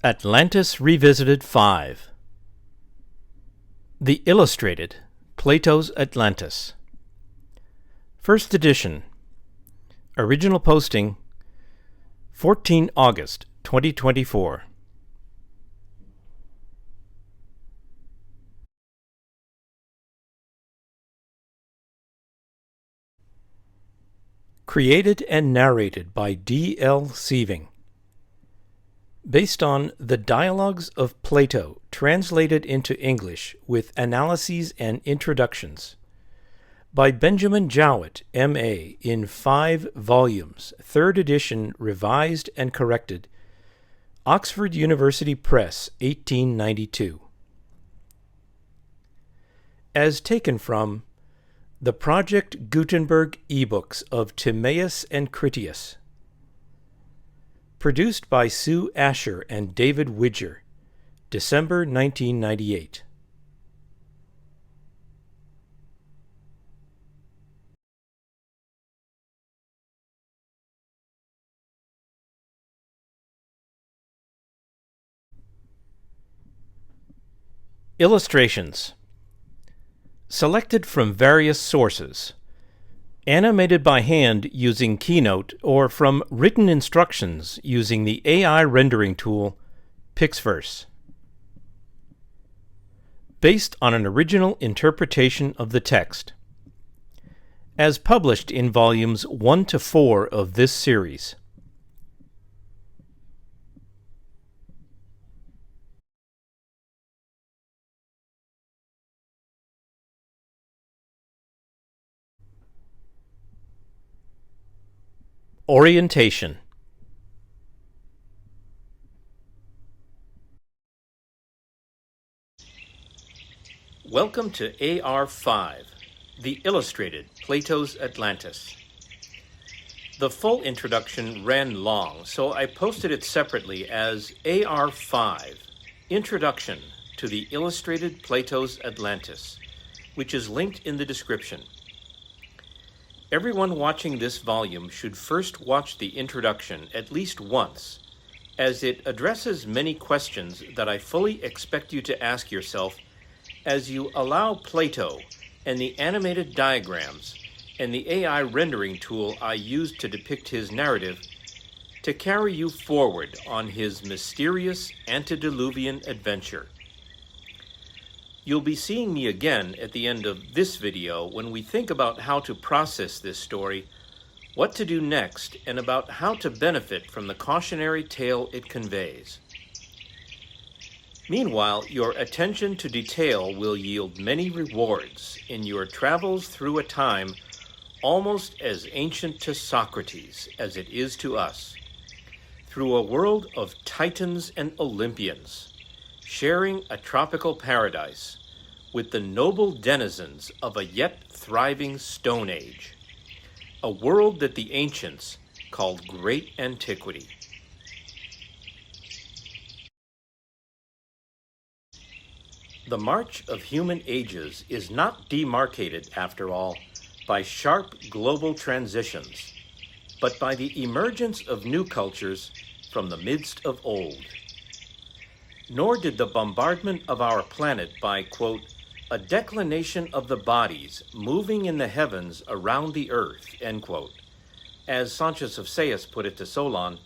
Atlantis Revisited 5. The Illustrated, Plato's Atlantis. First edition. Original posting, 14 August 2024. Created and narrated by D.L. Sieving. Based on The Dialogues of Plato, translated into English with analyses and introductions. By Benjamin Jowett, M.A., in 5 volumes, 3rd edition revised and corrected. Oxford University Press, 1892. As taken from the Project Gutenberg eBooks of Timaeus and Critias. Produced by Sue Asher and David Widger, December 1998. Illustrations. Selected from various sources. Animated by hand using Keynote or from written instructions using the AI rendering tool Pixverse. Based on an original interpretation of the text. As published in volumes 1 to 4 of this series. Orientation. Welcome to AR005, the Illustrated Plato's Atlantis. The full introduction ran long, so I posted it separately as AR005, Introduction to the Illustrated Plato's Atlantis, which is linked in the description. Everyone watching this volume should first watch the introduction at least once, as it addresses many questions that I fully expect you to ask yourself as you allow Plato and the animated diagrams and the AI rendering tool I used to depict his narrative to carry you forward on his mysterious antediluvian adventure. You'll be seeing me again at the end of this video when we think about how to process this story, what to do next, and about how to benefit from the cautionary tale it conveys. Meanwhile, your attention to detail will yield many rewards in your travels through a time almost as ancient to Socrates as it is to us, through a world of titans and Olympians, sharing a tropical paradise with the noble denizens of a yet thriving Stone Age, a world that the ancients called Great Antiquity. The march of human ages is not demarcated, after all, by sharp global transitions, but by the emergence of new cultures from the midst of old. Nor did the bombardment of our planet by, quote, a declination of the bodies moving in the heavens around the earth, end quote, as Sanchez of Sayas put it to Solon,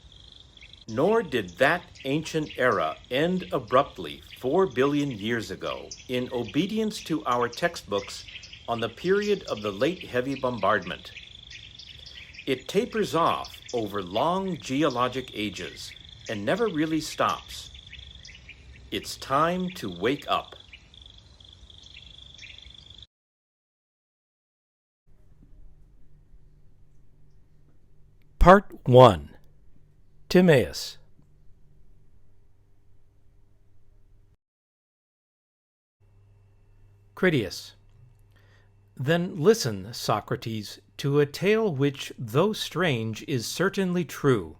nor did that ancient era end abruptly 4 billion years ago in obedience to our textbooks on the period of the late heavy bombardment. It tapers off over long geologic ages and never really stops. It's time to wake up. Part 1. Timaeus. Critias. Then listen, Socrates, to a tale which, though strange, is certainly true,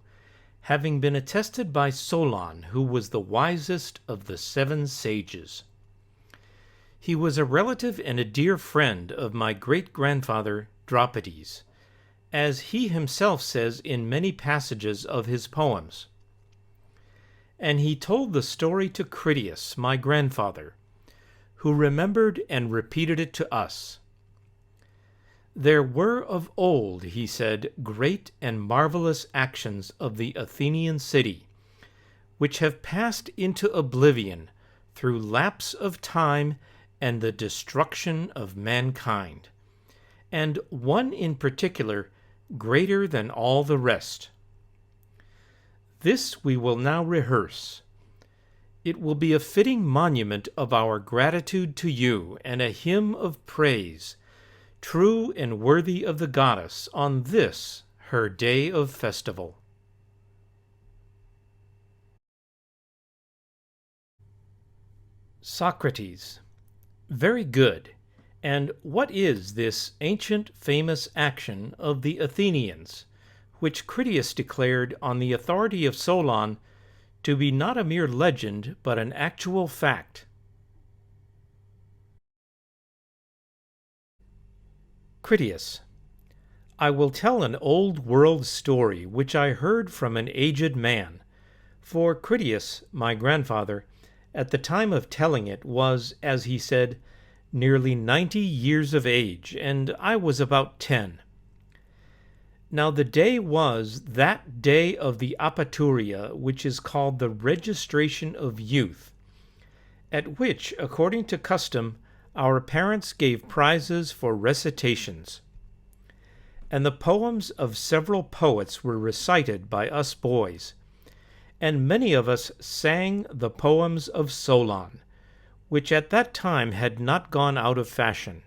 having been attested by Solon, who was the wisest of the 7 sages. He was a relative and a dear friend of my great-grandfather Dropides, as he himself says in many passages of his poems. and he told the story to Critias, my grandfather, who remembered and repeated it to us. There were of old, he said, great and marvelous actions of the Athenian city, which have passed into oblivion through lapse of time and the destruction of mankind, and one in particular greater than all the rest. This we will now rehearse. It will be a fitting monument of our gratitude to you and a hymn of praise, true and worthy of the goddess on this, her day of festival. Socrates. Very good. And what is this ancient famous action of the Athenians, which Critias declared on the authority of Solon to be not a mere legend but an actual fact? Critias. I will tell an old world story which I heard from an aged man, for Critias, my grandfather, at the time of telling it was, as he said, nearly 90 years of age, and I was about 10. Now the day was that day of the Apaturia, which is called the registration of youth, at which, according to custom, our parents gave prizes for recitations. And the poems of several poets were recited by us boys, and many of us sang the poems of Solon, which at that time had not gone out of fashion.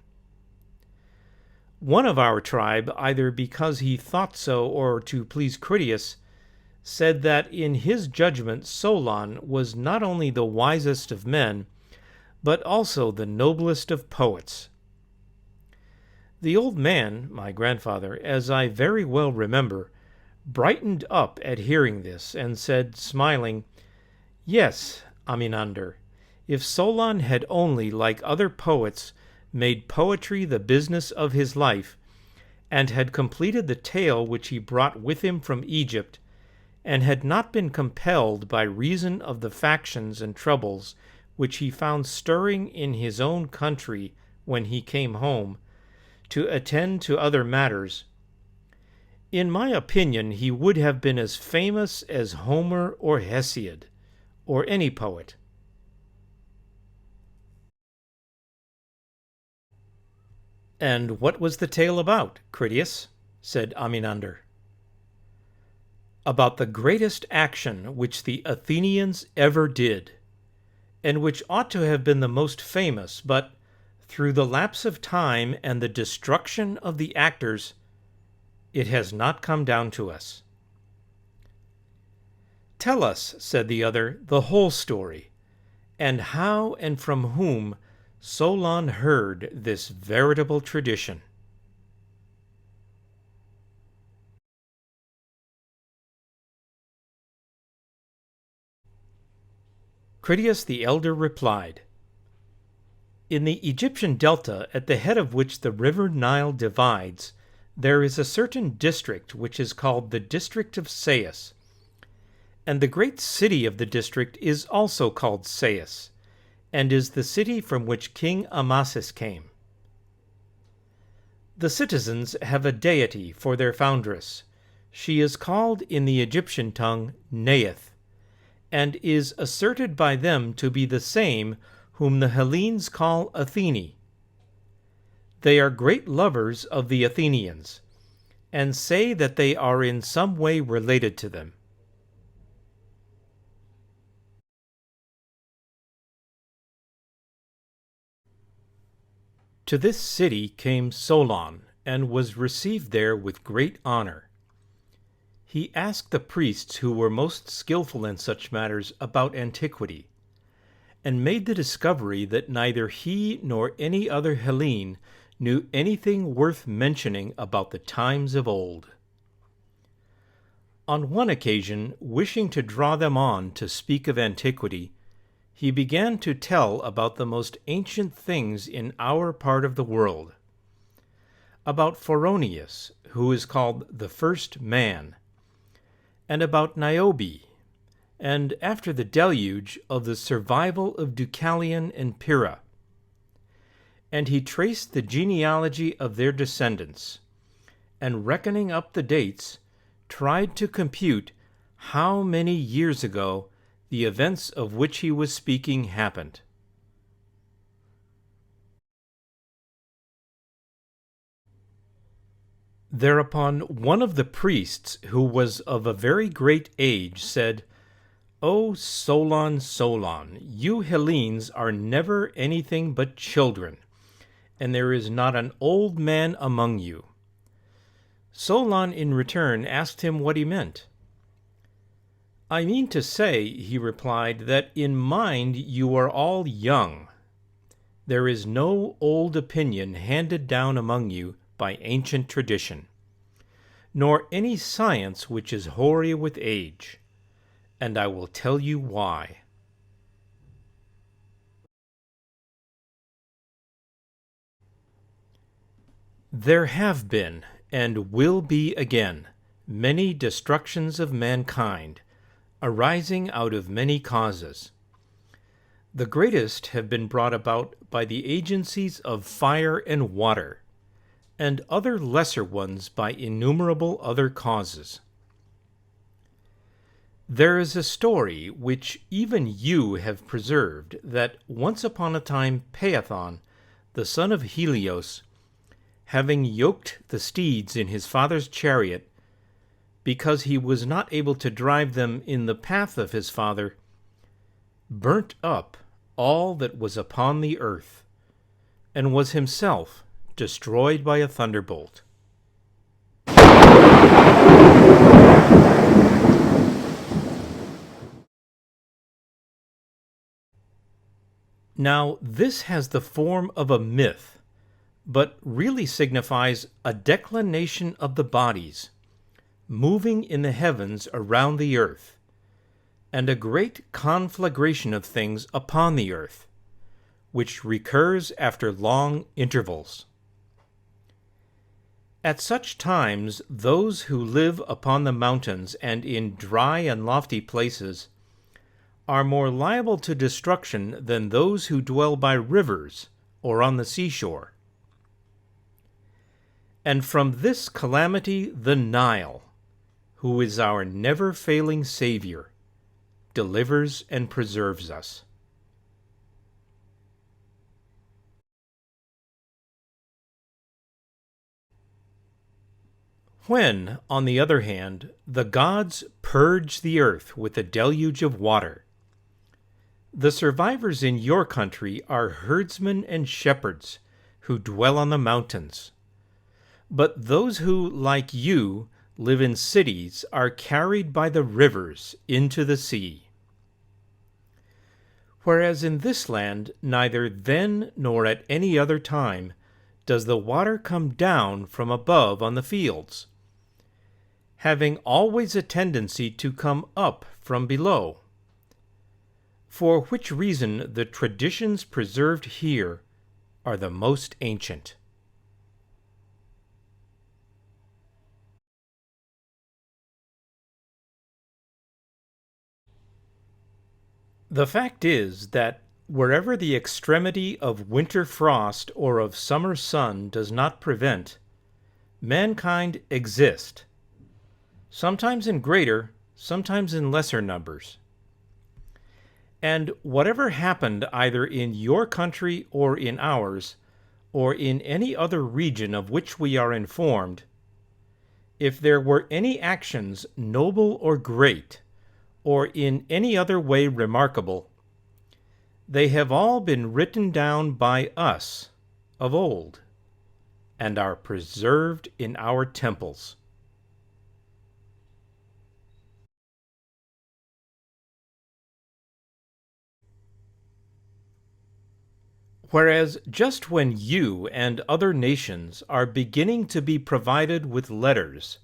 One of our tribe, either because he thought so or to please Critias, said that in his judgment Solon was not only the wisest of men, but also the noblest of poets. The old man, my grandfather, as I very well remember, brightened up at hearing this, and said, smiling, "Yes, Aminander, if Solon had only, like other poets, made poetry the business of his life, and had completed the tale which he brought with him from Egypt, and had not been compelled by reason of the factions and troubles which he found stirring in his own country when he came home, to attend to other matters, in my opinion he would have been as famous as Homer or Hesiod, or any poet." "And what was the tale about, Critias?" said Aminander. "About the greatest action which the Athenians ever did, and which ought to have been the most famous, but, through the lapse of time and the destruction of the actors, it has not come down to us." "Tell us," said the other, "the whole story, and how and from whom Solon heard this veritable tradition." Critias the elder replied, "In the Egyptian delta, at the head of which the river Nile divides, there is a certain district which is called the district of Sais, and the great city of the district is also called Sais, and is the city from which King Amasis came. The citizens have a deity for their foundress. She is called in the Egyptian tongue Neith, and is asserted by them to be the same whom the Hellenes call Athene. They are great lovers of the Athenians, and say that they are in some way related to them. To this city came Solon, and was received there with great honor. He asked the priests who were most skillful in such matters about antiquity, and made the discovery that neither he nor any other Hellene knew anything worth mentioning about the times of old. On one occasion, wishing to draw them on to speak of antiquity, he began to tell about the most ancient things in our part of the world, about Phoroneus, who is called the first man, and about Niobe, and after the deluge, of the survival of Deucalion and Pyrrha. And he traced the genealogy of their descendants, and reckoning up the dates, tried to compute how many years ago the events of which he was speaking happened. Thereupon one of the priests, who was of a very great age, said, "O Solon, Solon, you Hellenes are never anything but children, and there is not an old man among you." Solon in return asked him what he meant. "I mean to say," he replied, "that in mind you are all young. There is no old opinion handed down among you by ancient tradition, nor any science which is hoary with age, and I will tell you why. There have been, and will be again, many destructions of mankind, arising out of many causes. The greatest have been brought about by the agencies of fire and water, and other lesser ones by innumerable other causes. There is a story which even you have preserved, that once upon a time Paethon, the son of Helios, having yoked the steeds in his father's chariot, because he was not able to drive them in the path of his father, burnt up all that was upon the earth, and was himself destroyed by a thunderbolt. Now, this has the form of a myth, but really signifies a declination of the bodies, moving in the heavens around the earth, and a great conflagration of things upon the earth, which recurs after long intervals. At such times, those who live upon the mountains and in dry and lofty places are more liable to destruction than those who dwell by rivers or on the seashore. And from this calamity the Nile, who is our never-failing Savior, delivers and preserves us. When, on the other hand, the gods purge the earth with a deluge of water, the survivors in your country are herdsmen and shepherds who dwell on the mountains. But those who, like you, live in cities are carried by the rivers into the sea. Whereas in this land, neither then nor at any other time does the water come down from above on the fields, having always a tendency to come up from below. For which reason the traditions preserved here are the most ancient. The fact is that wherever the extremity of winter frost or of summer sun does not prevent, mankind exist, sometimes in greater, sometimes in lesser numbers. And whatever happened either in your country or in ours, or in any other region of which we are informed, if there were any actions noble or great, or in any other way remarkable, they have all been written down by us of old, and are preserved in our temples. Whereas just when you and other nations are beginning to be provided with letters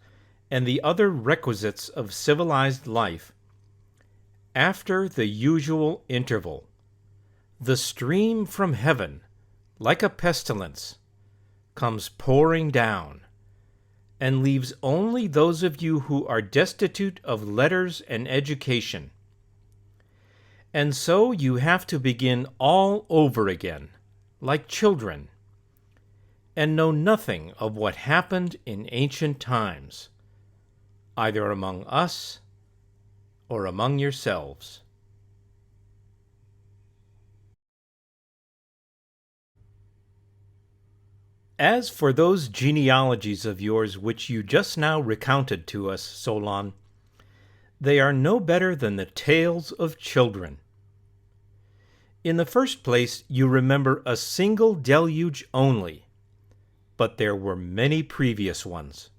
and the other requisites of civilized life, after the usual interval, the stream from heaven, like a pestilence, comes pouring down, and leaves only those of you who are destitute of letters and education, And so you have to begin all over again, like children, and know nothing of what happened in ancient times, either among us or among yourselves. As for those genealogies of yours which you just now recounted to us, Solon, they are no better than the tales of children. In the first place, you remember a single deluge only, but there were many previous ones.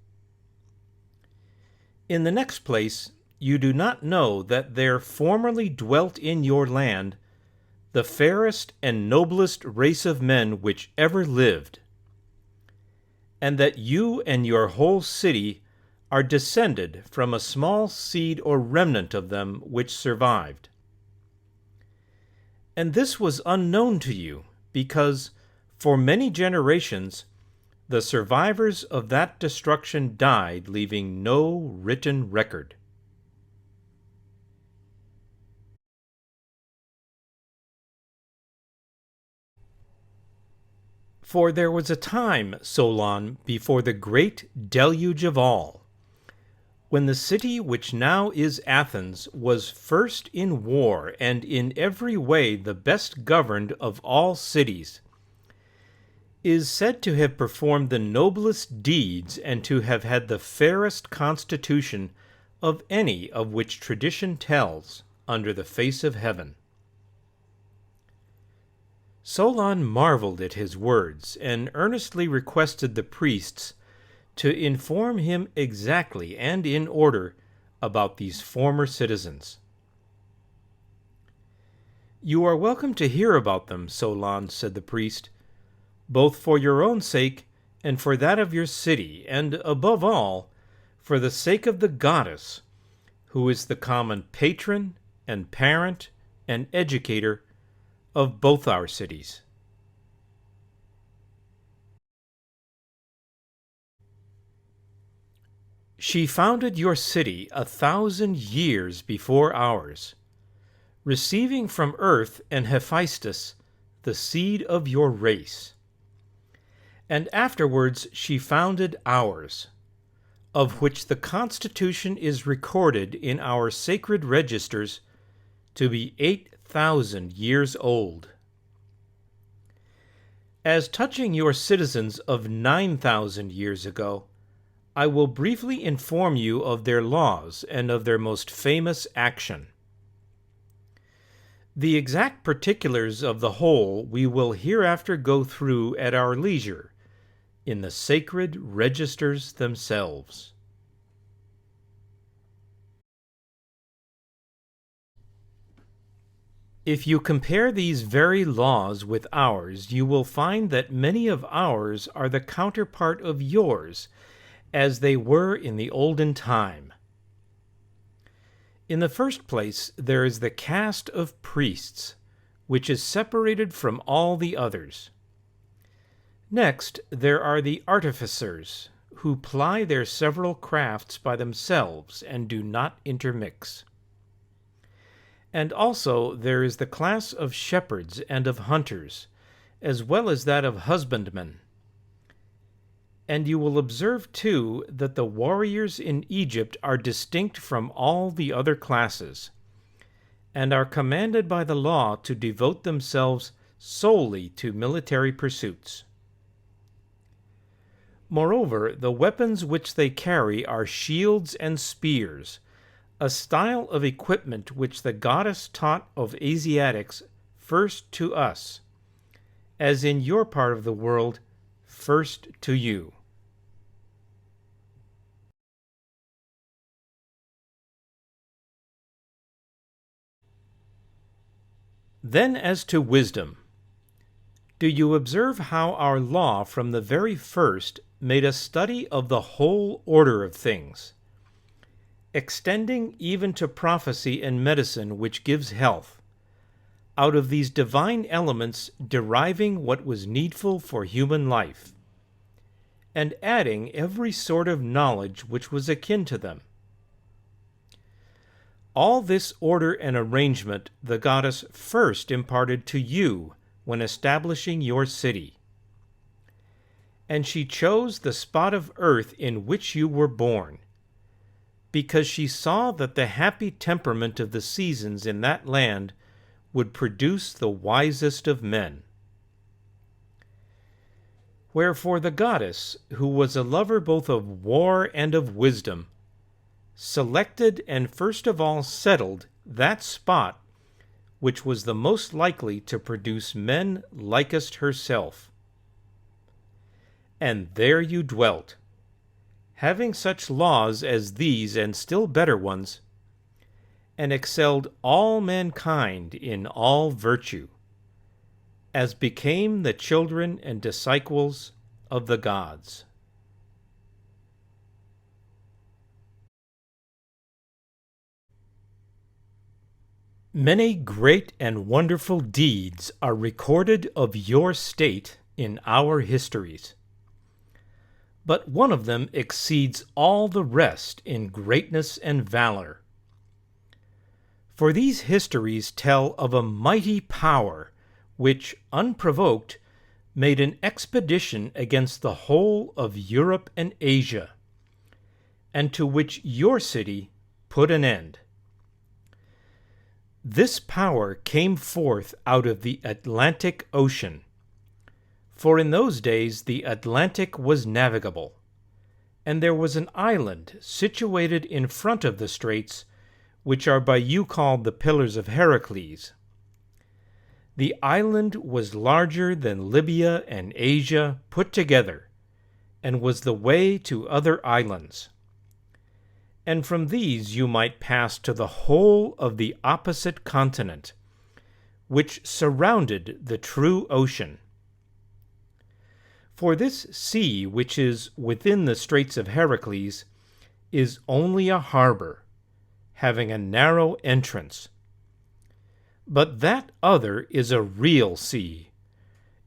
In the next place, you do not know that there formerly dwelt in your land the fairest and noblest race of men which ever lived, and that you and your whole city are descended from a small seed or remnant of them which survived. And this was unknown to you, because for many generations the survivors of that destruction died, leaving no written record. For there was a time, Solon, before the great deluge of all, when the city which now is Athens was first in war and in every way the best governed of all cities, is said to have performed the noblest deeds and to have had the fairest constitution of any of which tradition tells under the face of heaven. Solon marveled at his words and earnestly requested the priests to inform him exactly and in order about these former citizens. "You are welcome to hear about them, Solon," said the priest, "both for your own sake and for that of your city, and above all, for the sake of the goddess, who is the common patron and parent and educator of both our cities." She founded your city 1,000 years before ours, receiving from Earth and Hephaestus the seed of your race. And afterwards she founded ours, of which the constitution is recorded in our sacred registers to be 8,000 years old. As touching your citizens of 9,000 years ago, I will briefly inform you of their laws and of their most famous action. The exact particulars of the whole we will hereafter go through at our leisure in the sacred registers themselves. If you compare these very laws with ours, you will find that many of ours are the counterpart of yours, as they were in the olden time. In the first place, there is the caste of priests, which is separated from all the others. Next, there are the artificers, who ply their several crafts by themselves and do not intermix. And also there is the class of shepherds and of hunters, as well as that of husbandmen. And you will observe, too, that the warriors in Egypt are distinct from all the other classes, and are commanded by the law to devote themselves solely to military pursuits. Moreover, the weapons which they carry are shields and spears, a style of equipment which the goddess taught of Asiatics first to us, as in your part of the world first to you. Then as to wisdom, do you observe how our law from the very first made a study of the whole order of things, extending even to prophecy and medicine which gives health, out of these divine elements deriving what was needful for human life, and adding every sort of knowledge which was akin to them? all this order and arrangement the goddess first imparted to you when establishing your city. And she chose the spot of earth in which you were born, because she saw that the happy temperament of the seasons in that land would produce the wisest of men. Wherefore the goddess, who was a lover both of war and of wisdom, selected and first of all settled that spot which was the most likely to produce men likest herself. And there you dwelt, having such laws as these and still better ones, and excelled all mankind in all virtue, as became the children and disciples of the gods. Many great and wonderful deeds are recorded of your state in our histories, but one of them exceeds all the rest in greatness and valor. For these histories tell of a mighty power which, unprovoked, made an expedition against the whole of Europe and Asia, and to which your city put an end. This power came forth out of the Atlantic Ocean, for in those days the Atlantic was navigable, and there was an island situated in front of the straits, which are by you called the Pillars of Heracles. The island was larger than Libya and Asia put together, and was the way to other islands. And from these you might pass to the whole of the opposite continent, which surrounded the true ocean. For this sea which is within the Straits of Heracles is only a harbor, having a narrow entrance. But that other is a real sea,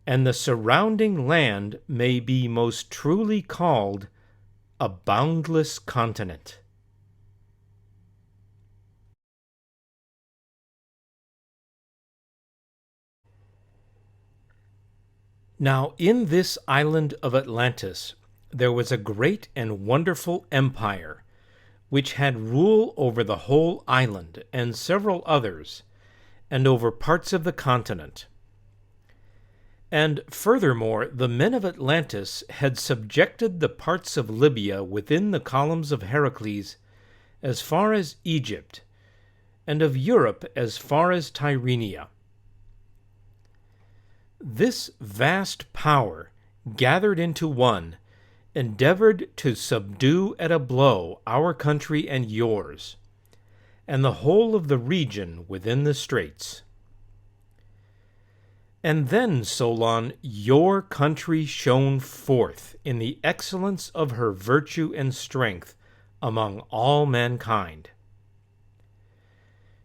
and the surrounding land may be most truly called a boundless continent. Now in this island of Atlantis there was a great and wonderful empire, which had rule over the whole island and several others, and over parts of the continent. And furthermore, the men of Atlantis had subjected the parts of Libya within the columns of Heracles as far as Egypt, and of Europe as far as Tyrrhenia. This vast power, gathered into one, endeavored to subdue at a blow our country and yours, and the whole of the region within the straits. And then, Solon, your country shone forth in the excellence of her virtue and strength among all mankind.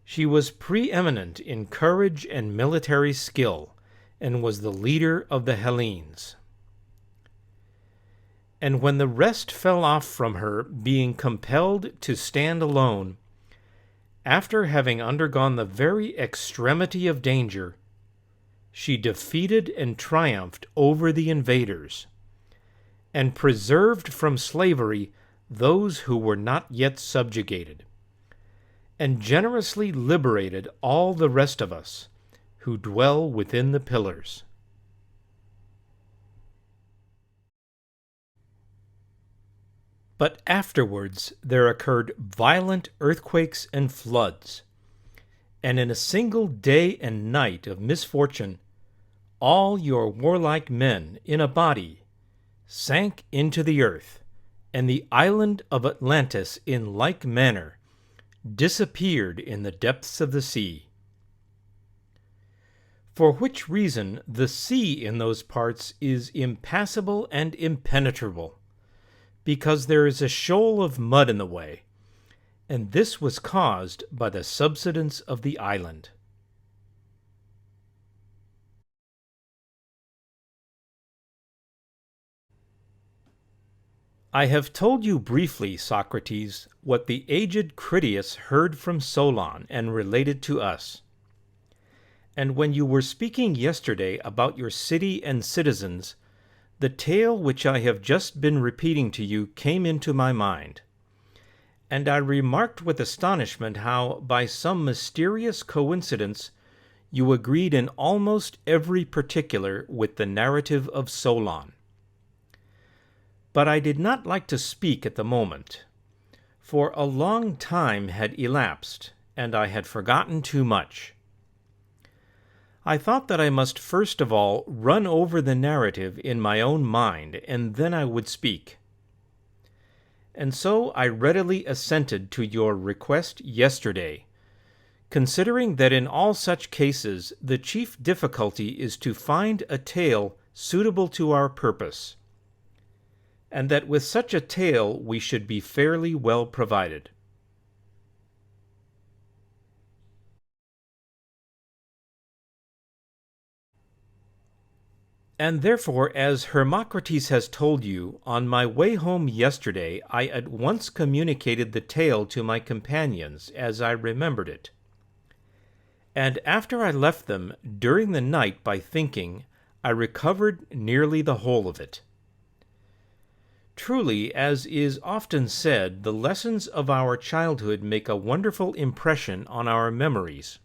She was preeminent in courage and military skill, and was the leader of the Hellenes. And when the rest fell off from her, being compelled to stand alone, after having undergone the very extremity of danger, she defeated and triumphed over the invaders, and preserved from slavery those who were not yet subjugated, and generously liberated all the rest of us, who dwell within the pillars. But afterwards there occurred violent earthquakes and floods, and in a single day and night of misfortune, all your warlike men in a body sank into the earth, and the island of Atlantis in like manner disappeared in the depths of the sea. For which reason the sea in those parts is impassable and impenetrable, because there is a shoal of mud in the way, and this was caused by the subsidence of the island. I have told you briefly, Socrates, what the aged Critias heard from Solon and related to us. And when you were speaking yesterday about your city and citizens, the tale which I have just been repeating to you came into my mind. And I remarked with astonishment how, by some mysterious coincidence, you agreed in almost every particular with the narrative of Solon. But I did not like to speak at the moment, for a long time had elapsed, and I had forgotten too much. I thought that I must first of all run over the narrative in my own mind, and then I would speak. And so I readily assented to your request yesterday, considering that in all such cases the chief difficulty is to find a tale suitable to our purpose, and that with such a tale we should be fairly well provided. And therefore, as Hermocrates has told you, on my way home yesterday I at once communicated the tale to my companions as I remembered it. And after I left them during the night by thinking, I recovered nearly the whole of it. Truly, as is often said, the lessons of our childhood make a wonderful impression on our memories.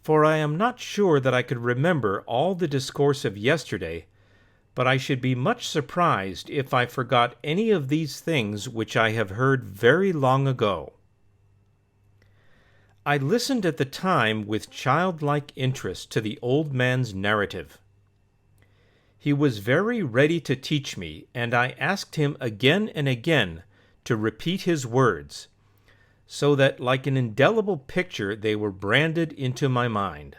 For I am not sure that I could remember all the discourse of yesterday, but I should be much surprised if I forgot any of these things which I have heard very long ago. I listened at the time with childlike interest to the old man's narrative. He was very ready to teach me, and I asked him again and again to repeat his words, so that like an indelible picture they were branded into my mind.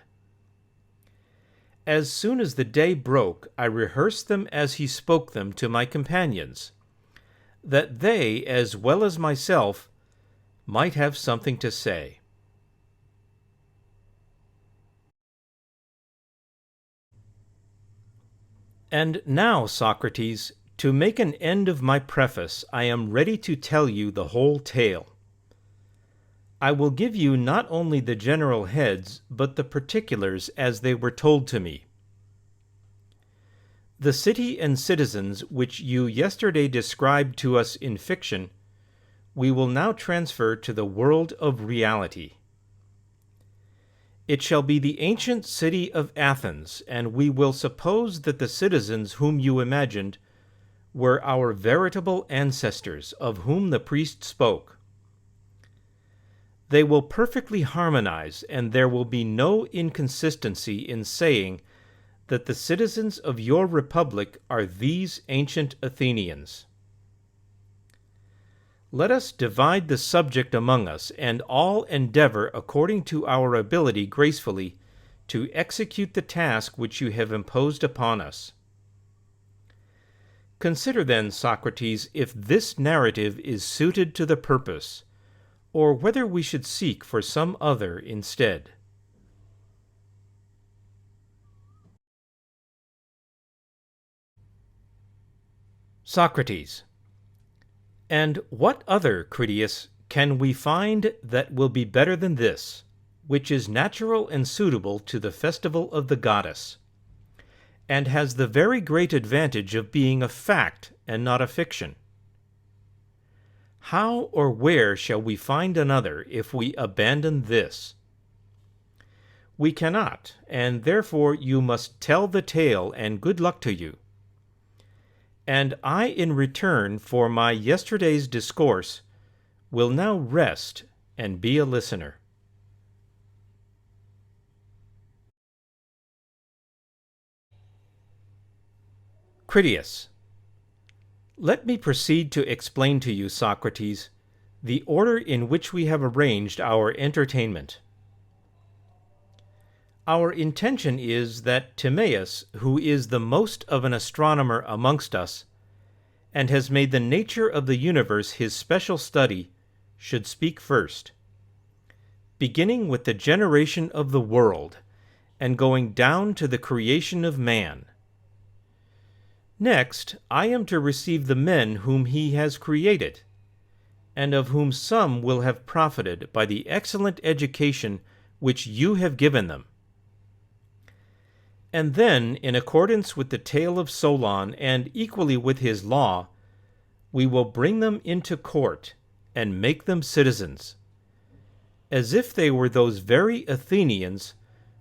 As soon as the day broke, I rehearsed them as he spoke them to my companions, that they, as well as myself, might have something to say. And now, Socrates, to make an end of my preface, I am ready to tell you the whole tale. I will give you not only the general heads, but the particulars as they were told to me. The city and citizens which you yesterday described to us in fiction, we will now transfer to the world of reality. It shall be the ancient city of Athens, and we will suppose that the citizens whom you imagined were our veritable ancestors, of whom the priest spoke. They will perfectly harmonize, and there will be no inconsistency in saying that the citizens of your republic are these ancient Athenians. Let us divide the subject among us, and all endeavor according to our ability gracefully to execute the task which you have imposed upon us. Consider then, Socrates, if this narrative is suited to the purpose, or whether we should seek for some other instead. Socrates: And what other, Critias, can we find that will be better than this, which is natural and suitable to the festival of the goddess, and has the very great advantage of being a fact and not a fiction? How or where shall we find another if we abandon this? We cannot, and therefore you must tell the tale, and good luck to you. And I, in return for my yesterday's discourse, will now rest and be a listener. Critias: Let me proceed to explain to you, Socrates, the order in which we have arranged our entertainment. Our intention is that Timaeus, who is the most of an astronomer amongst us, and has made the nature of the universe his special study, should speak first, beginning with the generation of the world, and going down to the creation of man. Next, I am to receive the men whom he has created, and of whom some will have profited by the excellent education which you have given them. And then, in accordance with the tale of Solon and equally with his law, we will bring them into court and make them citizens, as if they were those very Athenians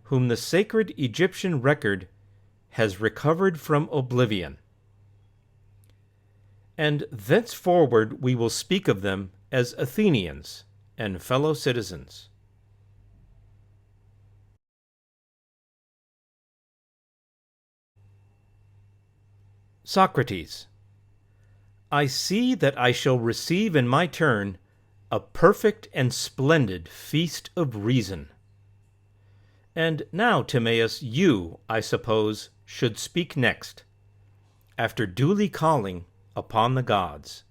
whom the sacred Egyptian record has recovered from oblivion. And thenceforward we will speak of them as Athenians and fellow citizens. Socrates: I see that I shall receive in my turn a perfect and splendid feast of reason. And now, Timaeus, you, I suppose, should speak next, after duly calling upon the gods.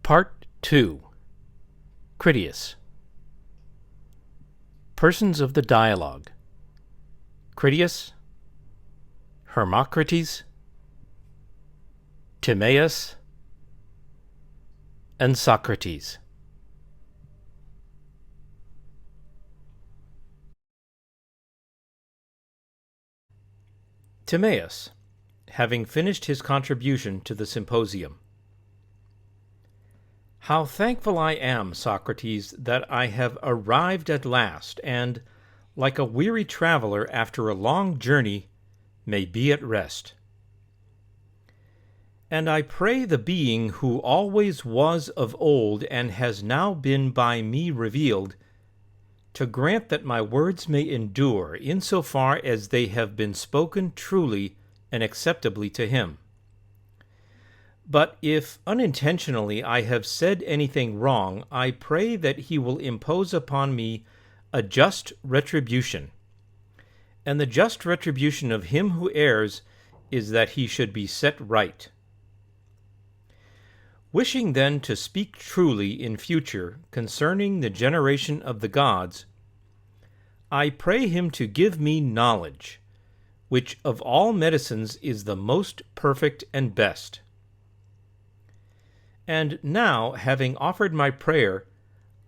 Part 2. Critias. Persons of the dialogue: Critias, Hermocrates, Timaeus, and Socrates. Timaeus, having finished his contribution to the symposium. How thankful I am, Socrates, that I have arrived at last, and, like a weary traveler after a long journey, may be at rest. And I pray the being who always was of old and has now been by me revealed, to grant that my words may endure insofar as they have been spoken truly and acceptably to him. But if unintentionally I have said anything wrong, I pray that he will impose upon me a just retribution. And the just retribution of him who errs is that he should be set right. Wishing then to speak truly in future concerning the generation of the gods, I pray him to give me knowledge, which of all medicines is the most perfect and best. And now, having offered my prayer,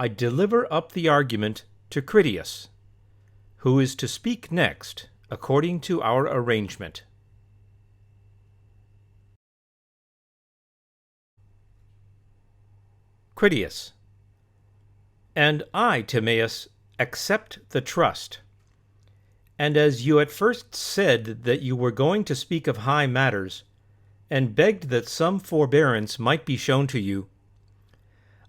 I deliver up the argument to Critias, who is to speak next, according to our arrangement. Critias: And I, Timaeus, accept the trust. And as you at first said that you were going to speak of high matters, and begged that some forbearance might be shown to you,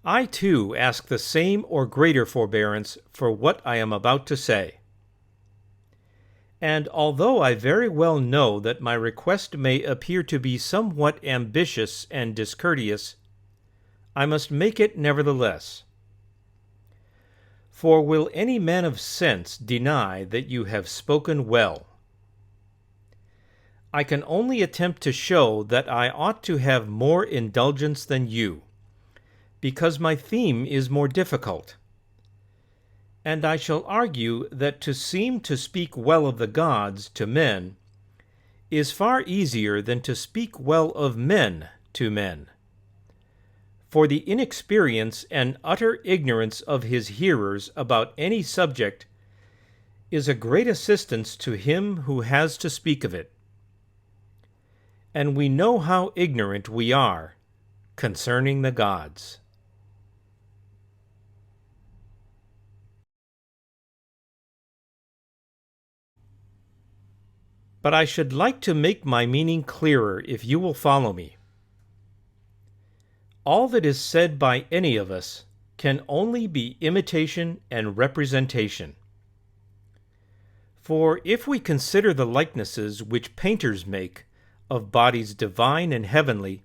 I too ask the same or greater forbearance for what I am about to say. And although I very well know that my request may appear to be somewhat ambitious and discourteous, I must make it nevertheless. For will any man of sense deny that you have spoken well? I can only attempt to show that I ought to have more indulgence than you, because my theme is more difficult. And I shall argue that to seem to speak well of the gods to men is far easier than to speak well of men to men. For the inexperience and utter ignorance of his hearers about any subject is a great assistance to him who has to speak of it. And we know how ignorant we are concerning the gods. But I should like to make my meaning clearer if you will follow me. All that is said by any of us can only be imitation and representation. For if we consider the likenesses which painters make of bodies divine and heavenly,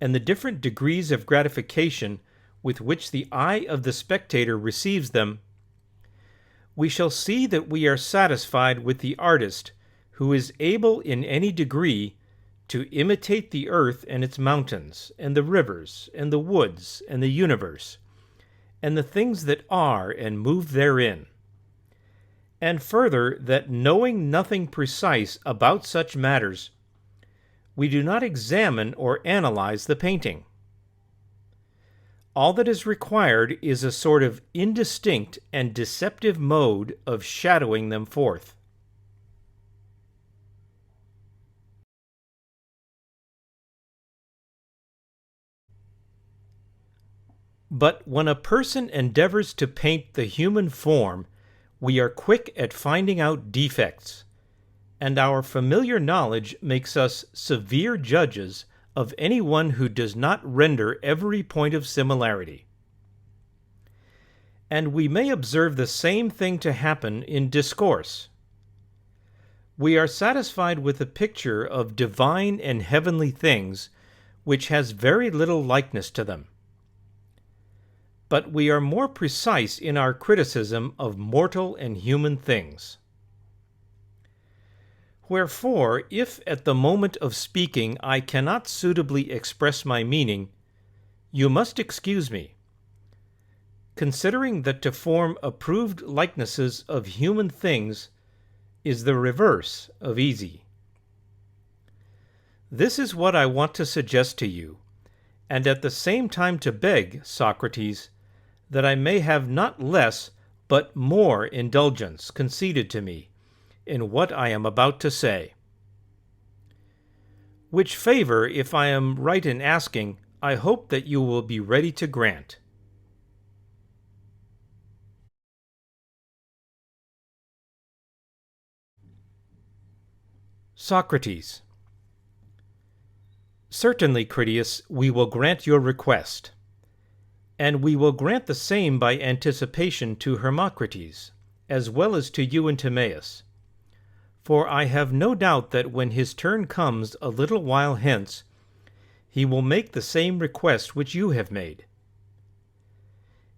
and the different degrees of gratification with which the eye of the spectator receives them, we shall see that we are satisfied with the artist who is able in any degree to imitate the earth and its mountains, and the rivers, and the woods, and the universe, and the things that are and move therein. And further, that knowing nothing precise about such matters, we do not examine or analyze the painting. All that is required is a sort of indistinct and deceptive mode of shadowing them forth. But when a person endeavors to paint the human form, we are quick at finding out defects, and our familiar knowledge makes us severe judges of anyone who does not render every point of similarity. And we may observe the same thing to happen in discourse. We are satisfied with a picture of divine and heavenly things which has very little likeness to them. But we are more precise in our criticism of mortal and human things. Wherefore, if at the moment of speaking I cannot suitably express my meaning, you must excuse me, considering that to form approved likenesses of human things is the reverse of easy. This is what I want to suggest to you, and at the same time to beg, Socrates, that I may have not less but more indulgence conceded to me in what I am about to say. Which favor, if I am right in asking, I hope that you will be ready to grant. Socrates. Certainly, Critias, we will grant your request. And we will grant the same by anticipation to Hermocrates, as well as to you and Timaeus. For I have no doubt that when his turn comes a little while hence, he will make the same request which you have made.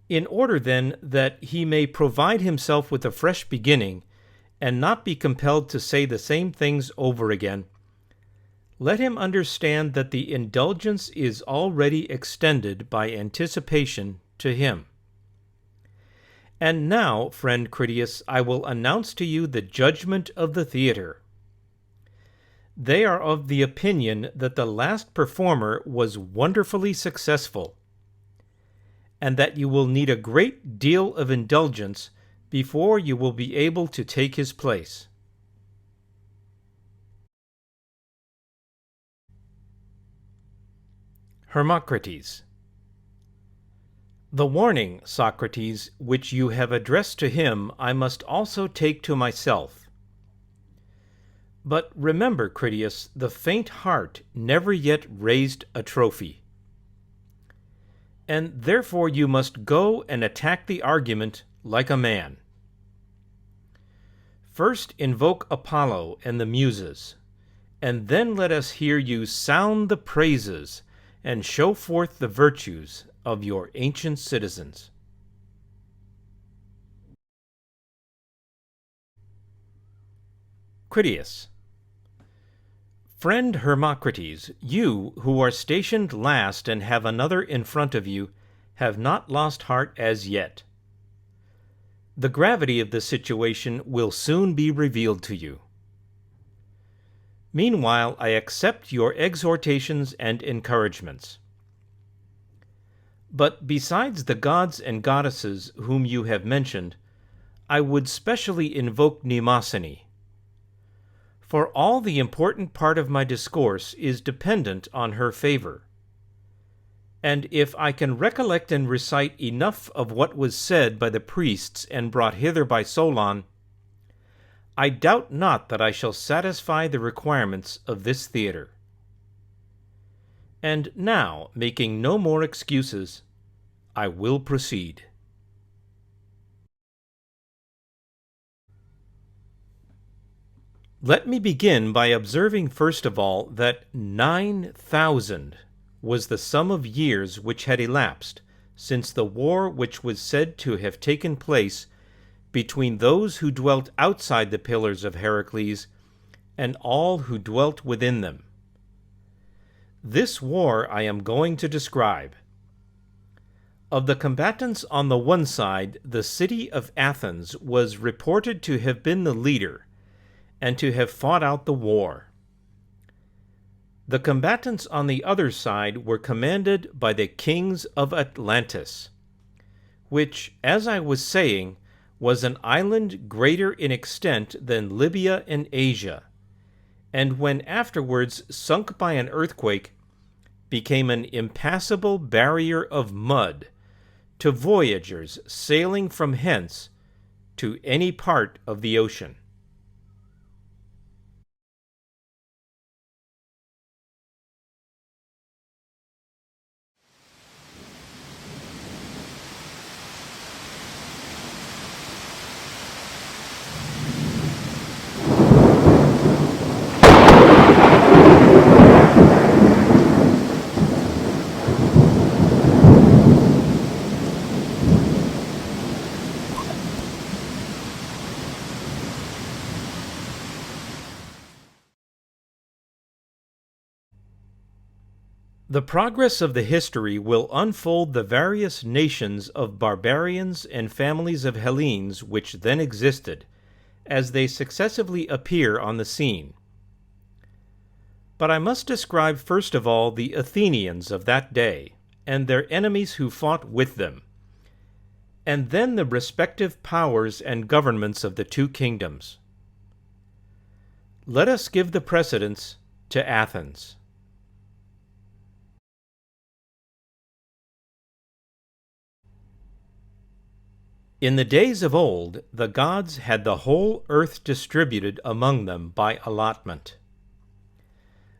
In order, then, that he may provide himself with a fresh beginning, and not be compelled to say the same things over again, let him understand that the indulgence is already extended by anticipation to him. And now, friend Critias, I will announce to you the judgment of the theatre. They are of the opinion that the last performer was wonderfully successful, and that you will need a great deal of indulgence before you will be able to take his place. Hermocrates. The warning, Socrates, which you have addressed to him, I must also take to myself. But remember, Critias, the faint heart never yet raised a trophy. And therefore you must go and attack the argument like a man. First invoke Apollo and the Muses, and then let us hear you sound the praises and show forth the virtues of your ancient citizens. Critias. Friend Hermocrates, you, who are stationed last and have another in front of you, have not lost heart as yet. The gravity of the situation will soon be revealed to you. Meanwhile, I accept your exhortations and encouragements. But besides the gods and goddesses whom you have mentioned, I would specially invoke Mnemosyne. For all the important part of my discourse is dependent on her favor. And if I can recollect and recite enough of what was said by the priests and brought hither by Solon, I doubt not that I shall satisfy the requirements of this theatre. And now, making no more excuses, I will proceed. Let me begin by observing first of all that 9,000 was the sum of years which had elapsed since the war which was said to have taken place between those who dwelt outside the Pillars of Heracles and all who dwelt within them. This war I am going to describe. Of the combatants on the one side, the city of Athens was reported to have been the leader and to have fought out the war. The combatants on the other side were commanded by the kings of Atlantis, which, as I was saying, was an island greater in extent than Libya and Asia, and when afterwards sunk by an earthquake, became an impassable barrier of mud to voyagers sailing from hence to any part of the ocean. The progress of the history will unfold the various nations of barbarians and families of Hellenes which then existed, as they successively appear on the scene. But I must describe first of all the Athenians of that day, and their enemies who fought with them, and then the respective powers and governments of the two kingdoms. Let us give the precedence to Athens. In the days of old, the gods had the whole earth distributed among them by allotment.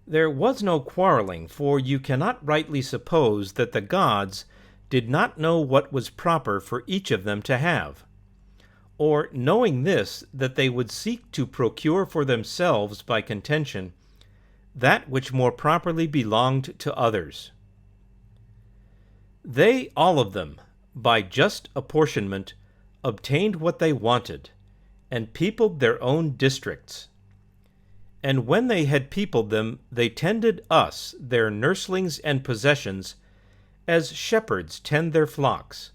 There was no quarreling, for you cannot rightly suppose that the gods did not know what was proper for each of them to have, or, knowing this, that they would seek to procure for themselves by contention that which more properly belonged to others. They, all of them, by just apportionment, obtained what they wanted, and peopled their own districts. And when they had peopled them, they tended us, their nurslings and possessions, as shepherds tend their flocks,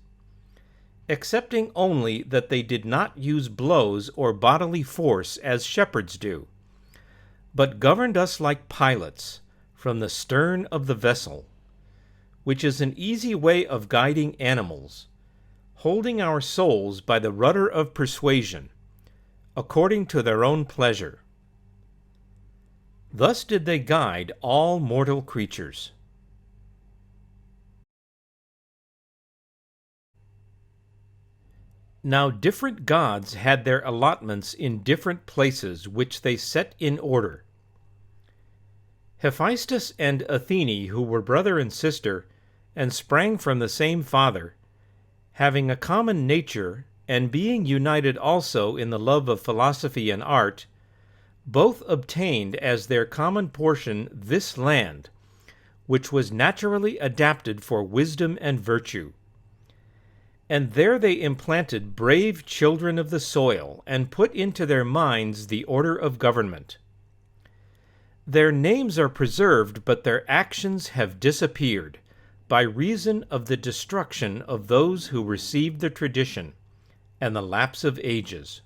excepting only that they did not use blows or bodily force as shepherds do, but governed us like pilots from the stern of the vessel, which is an easy way of guiding animals, holding our souls by the rudder of persuasion, according to their own pleasure. Thus did they guide all mortal creatures. Now different gods had their allotments in different places, which they set in order. Hephaestus and Athene, who were brother and sister, and sprang from the same father, having a common nature, and being united also in the love of philosophy and art, both obtained as their common portion this land, which was naturally adapted for wisdom and virtue. And there they implanted brave children of the soil, and put into their minds the order of government. Their names are preserved, but their actions have disappeared, by reason of the destruction of those who received the tradition, and the lapse of ages.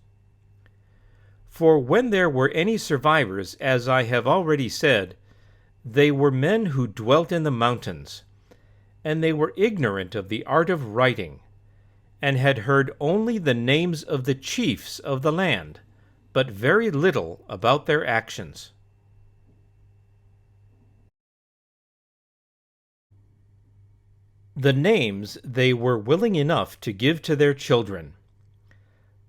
For when there were any survivors, as I have already said, they were men who dwelt in the mountains, and they were ignorant of the art of writing, and had heard only the names of the chiefs of the land, but very little about their actions. The names they were willing enough to give to their children,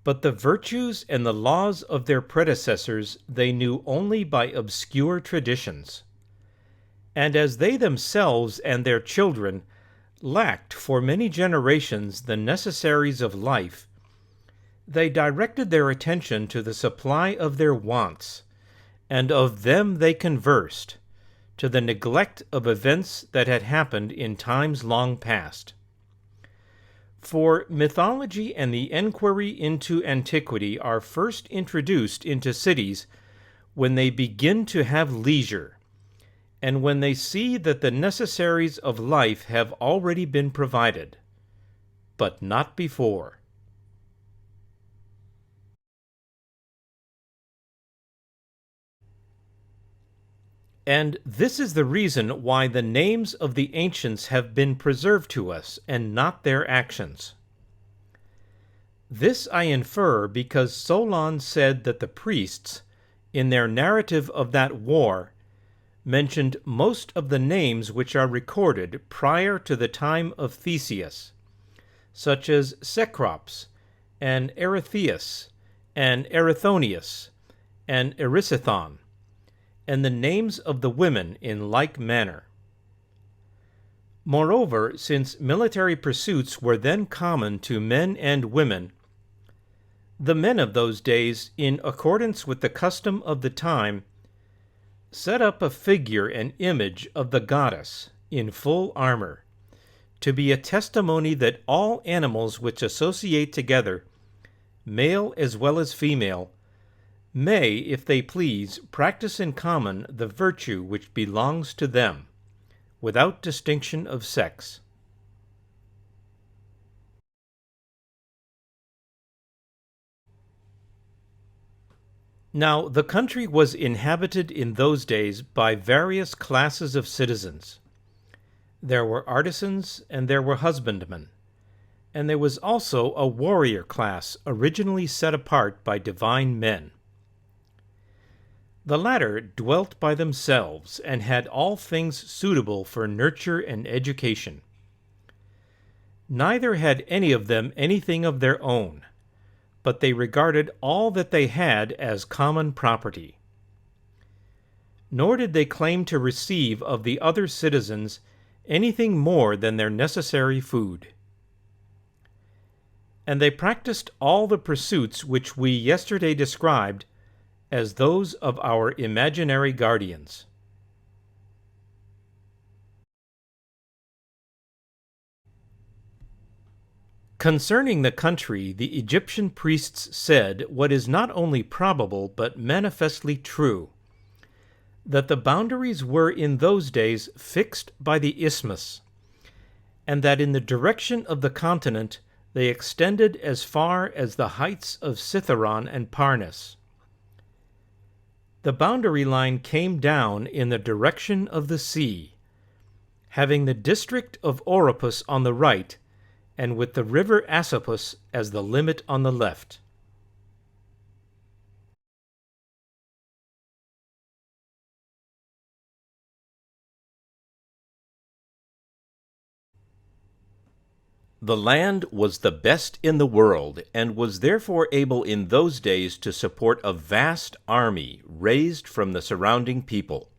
but the virtues and the laws of their predecessors they knew only by obscure traditions. And as they themselves and their children lacked for many generations the necessaries of life, they directed their attention to the supply of their wants, and of them they conversed, to the neglect of events that had happened in times long past. For mythology and the enquiry into antiquity are first introduced into cities when they begin to have leisure, and when they see that the necessaries of life have already been provided. but not before. And this is the reason why the names of the ancients have been preserved to us, and not their actions. This I infer because Solon said that the priests, in their narrative of that war, mentioned most of the names which are recorded prior to the time of Theseus, such as Cecrops, and Erytheus, and Erythonius, and Erysichthon, and the names of the women in like manner. Moreover, since military pursuits were then common to men and women, the men of those days, in accordance with the custom of the time, set up a figure and image of the goddess in full armor, to be a testimony that all animals which associate together, male as well as female, may, if they please, practice in common the virtue which belongs to them, without distinction of sex. Now, the country was inhabited in those days by various classes of citizens. There were artisans and there were husbandmen, and there was also a warrior class originally set apart by divine men. The latter dwelt by themselves and had all things suitable for nurture and education. Neither had any of them anything of their own, but they regarded all that they had as common property. Nor did they claim to receive of the other citizens anything more than their necessary food. And they practiced all the pursuits which we yesterday described as those of our imaginary guardians. Concerning the country, the Egyptian priests said what is not only probable but manifestly true, that the boundaries were in those days fixed by the isthmus, and that in the direction of the continent they extended as far as the heights of Cithaeron and Parnus. The boundary line came down in the direction of the sea, having the district of Oropus on the right, and with the river Asopus as the limit on the left. The land was the best in the world, and was therefore able in those days to support a vast army raised from the surrounding people.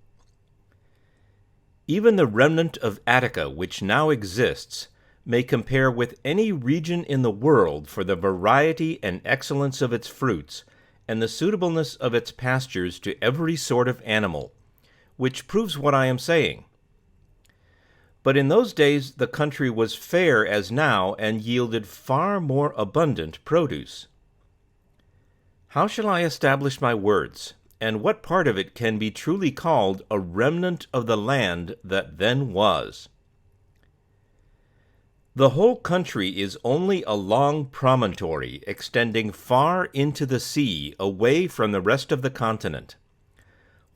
Even the remnant of Attica which now exists may compare with any region in the world for the variety and excellence of its fruits, and the suitableness of its pastures to every sort of animal, which proves what I am saying. But in those days the country was fair as now, and yielded far more abundant produce. How shall I establish my words, and what part of it can be truly called a remnant of the land that then was? The whole country is only a long promontory extending far into the sea away from the rest of the continent,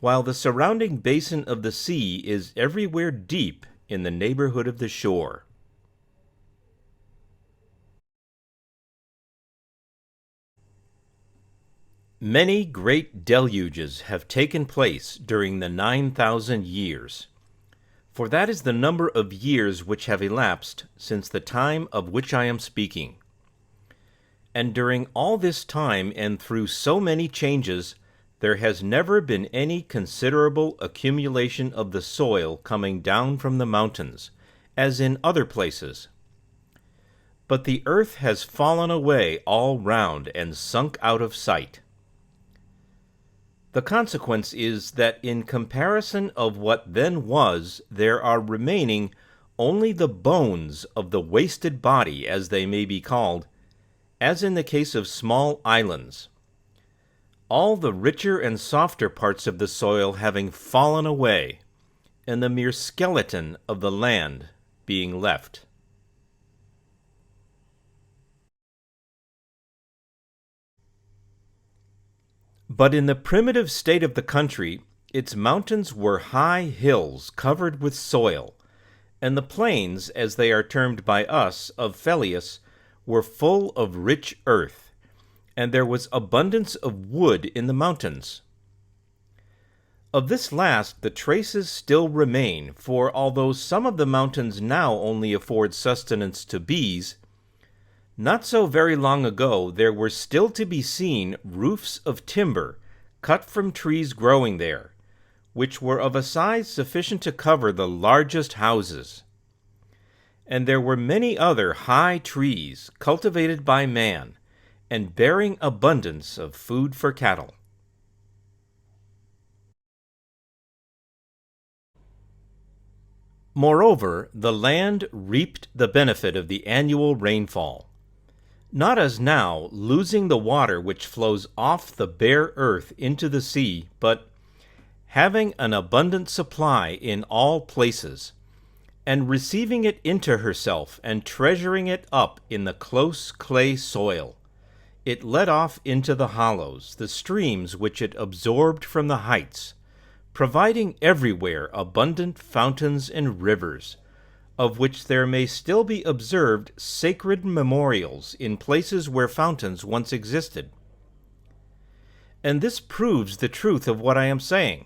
while the surrounding basin of the sea is everywhere deep in the neighborhood of the shore. Many great deluges have taken place during the 9,000 years, for that is the number of years which have elapsed since the time of which I am speaking. And during all this time, and through so many changes, there has never been any considerable accumulation of the soil coming down from the mountains, as in other places. But the earth has fallen away all round and sunk out of sight. The consequence is that in comparison of what then was, there are remaining only the bones of the wasted body, as they may be called, as in the case of small islands, all the richer and softer parts of the soil having fallen away, and the mere skeleton of the land being left. But in the primitive state of the country, its mountains were high hills covered with soil, and the plains, as they are termed by us, of Phelleus, were full of rich earth, and there was abundance of wood in the mountains. Of this last the traces still remain, for although some of the mountains now only afford sustenance to bees, not so very long ago there were still to be seen roofs of timber cut from trees growing there, which were of a size sufficient to cover the largest houses. And there were many other high trees cultivated by man, and bearing abundance of food for cattle. Moreover, the land reaped the benefit of the annual rainfall, not as now, losing the water which flows off the bare earth into the sea, but having an abundant supply in all places, and receiving it into herself and treasuring it up in the close clay soil. It led off into the hollows, the streams which it absorbed from the heights, providing everywhere abundant fountains and rivers, of which there may still be observed sacred memorials in places where fountains once existed. And this proves the truth of what I am saying.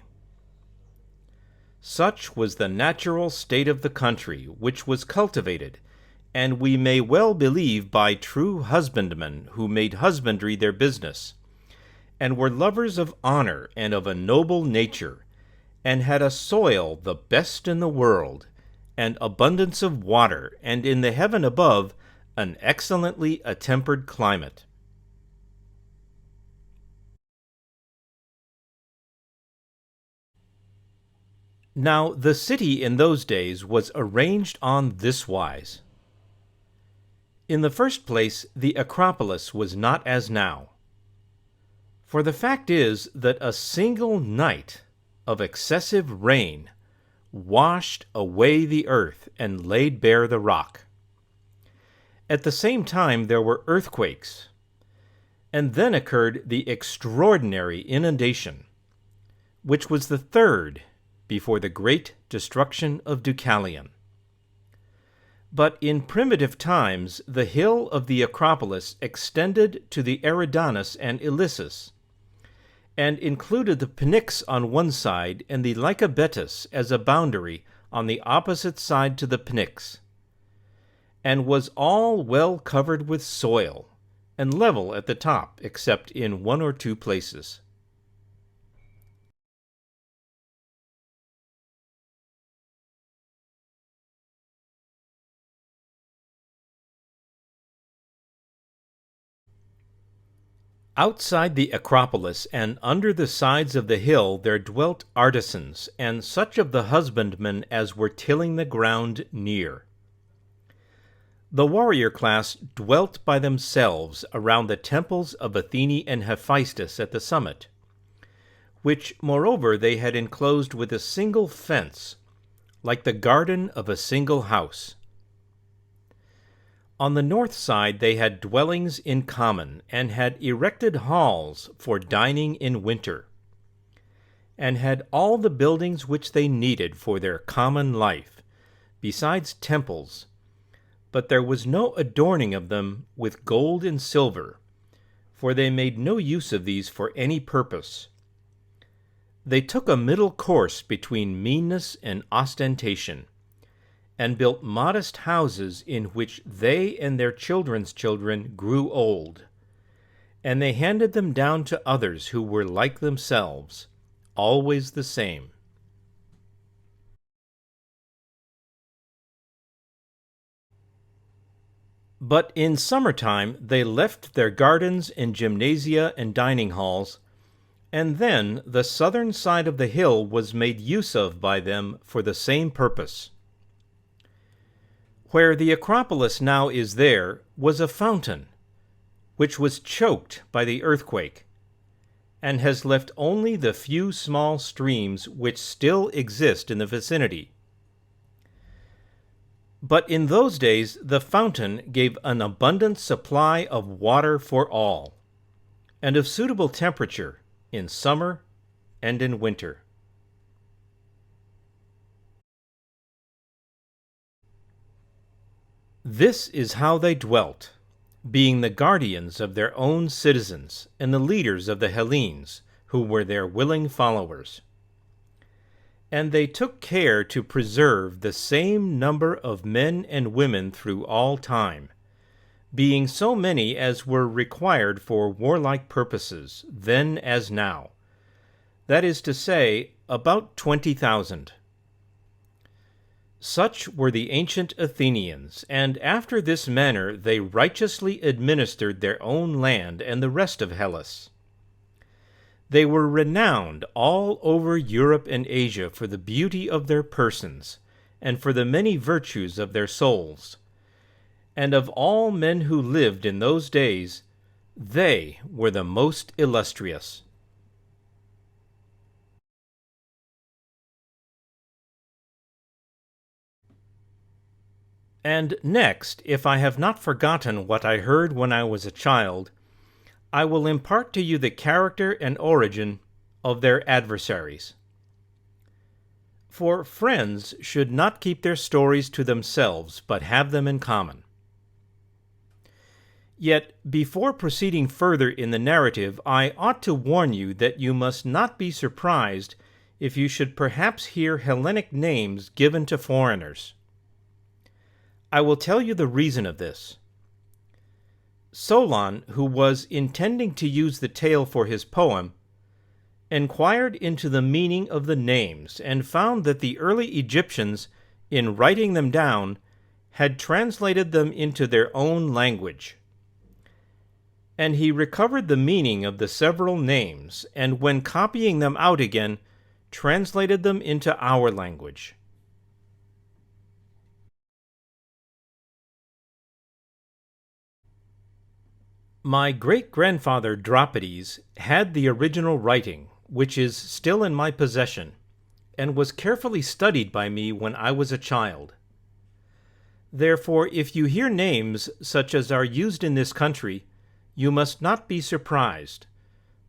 Such was the natural state of the country, which was cultivated, and we may well believe by true husbandmen who made husbandry their business, and were lovers of honor and of a noble nature, and had a soil the best in the world, and abundance of water, and in the heaven above an excellently attempered climate. Now the city in those days was arranged on this wise. In the first place, the Acropolis was not as now. For the fact is that a single night of excessive rain washed away the earth and laid bare the rock. At the same time there were earthquakes, and then occurred the extraordinary inundation, which was the third before the great destruction of Deucalion. But in primitive times the hill of the Acropolis extended to the Eridanus and Ilissus, and included the Pnyx on one side and the Lycabettus as a boundary on the opposite side to the Pnyx, and was all well covered with soil, and level at the top except in one or two places. Outside the Acropolis and under the sides of the hill there dwelt artisans, and such of the husbandmen as were tilling the ground near. The warrior class dwelt by themselves around the temples of Athene and Hephaestus at the summit, which moreover they had enclosed with a single fence, like the garden of a single house. On the north side they had dwellings in common, and had erected halls for dining in winter, and had all the buildings which they needed for their common life, besides temples, but there was no adorning of them with gold and silver, for they made no use of these for any purpose. They took a middle course between meanness and ostentation, and built modest houses in which they and their children's children grew old, and they handed them down to others who were like themselves, always the same. But in summertime they left their gardens and gymnasia and dining halls, and then the southern side of the hill was made use of by them for the same purpose. Where the Acropolis now is there was a fountain, which was choked by the earthquake, and has left only the few small streams which still exist in the vicinity. But in those days the fountain gave an abundant supply of water for all, and of suitable temperature, in summer and in winter. This is how they dwelt, being the guardians of their own citizens and the leaders of the Hellenes, who were their willing followers. And they took care to preserve the same number of men and women through all time, being so many as were required for warlike purposes, then as now. That is to say, about 20,000. Such were the ancient Athenians, and after this manner they righteously administered their own land and the rest of Hellas. They were renowned all over Europe and Asia for the beauty of their persons, and for the many virtues of their souls. And of all men who lived in those days, they were the most illustrious. And next, if I have not forgotten what I heard when I was a child, I will impart to you the character and origin of their adversaries. For friends should not keep their stories to themselves, but have them in common. Yet, before proceeding further in the narrative, I ought to warn you that you must not be surprised if you should perhaps hear Hellenic names given to foreigners. I will tell you the reason of this. Solon, who was intending to use the tale for his poem, inquired into the meaning of the names and found that the early Egyptians, in writing them down, had translated them into their own language. And he recovered the meaning of the several names, and when copying them out again, translated them into our language. My great-grandfather Dropides had the original writing, which is still in my possession, and was carefully studied by me when I was a child. Therefore, if you hear names such as are used in this country, you must not be surprised,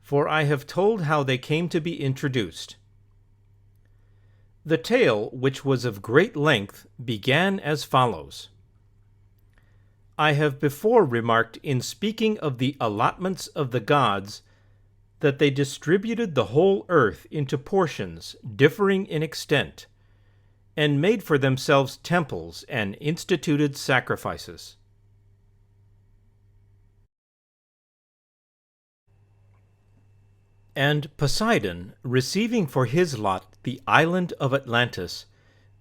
for I have told how they came to be introduced. The tale, which was of great length, began as follows. I have before remarked in speaking of the allotments of the gods that they distributed the whole earth into portions differing in extent, and made for themselves temples and instituted sacrifices. And Poseidon, receiving for his lot the island of Atlantis,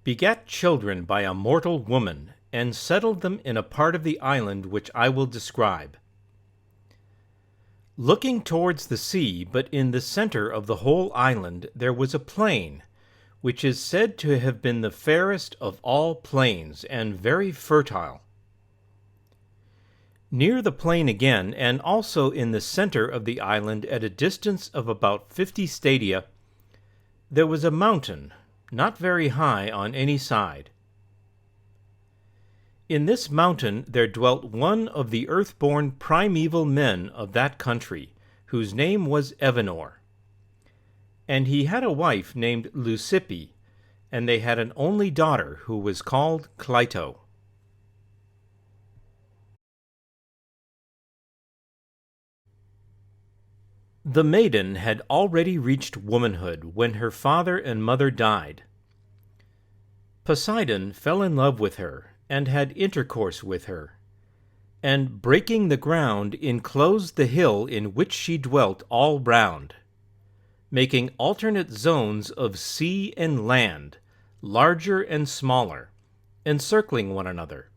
begat children by a mortal woman, and settled them in a part of the island which I will describe. Looking towards the sea, but in the center of the whole island, there was a plain, which is said to have been the fairest of all plains, and very fertile. Near the plain again, and also in the center of the island at a distance of about 50 stadia, there was a mountain, not very high on any side. In this mountain there dwelt one of the earth-born primeval men of that country, whose name was Evenor. And he had a wife named Leucippe, and they had an only daughter who was called Cleito. The maiden had already reached womanhood when her father and mother died. Poseidon fell in love with her, and had intercourse with her, and breaking the ground enclosed the hill in which she dwelt all round, making alternate zones of sea and land, larger and smaller, encircling one another.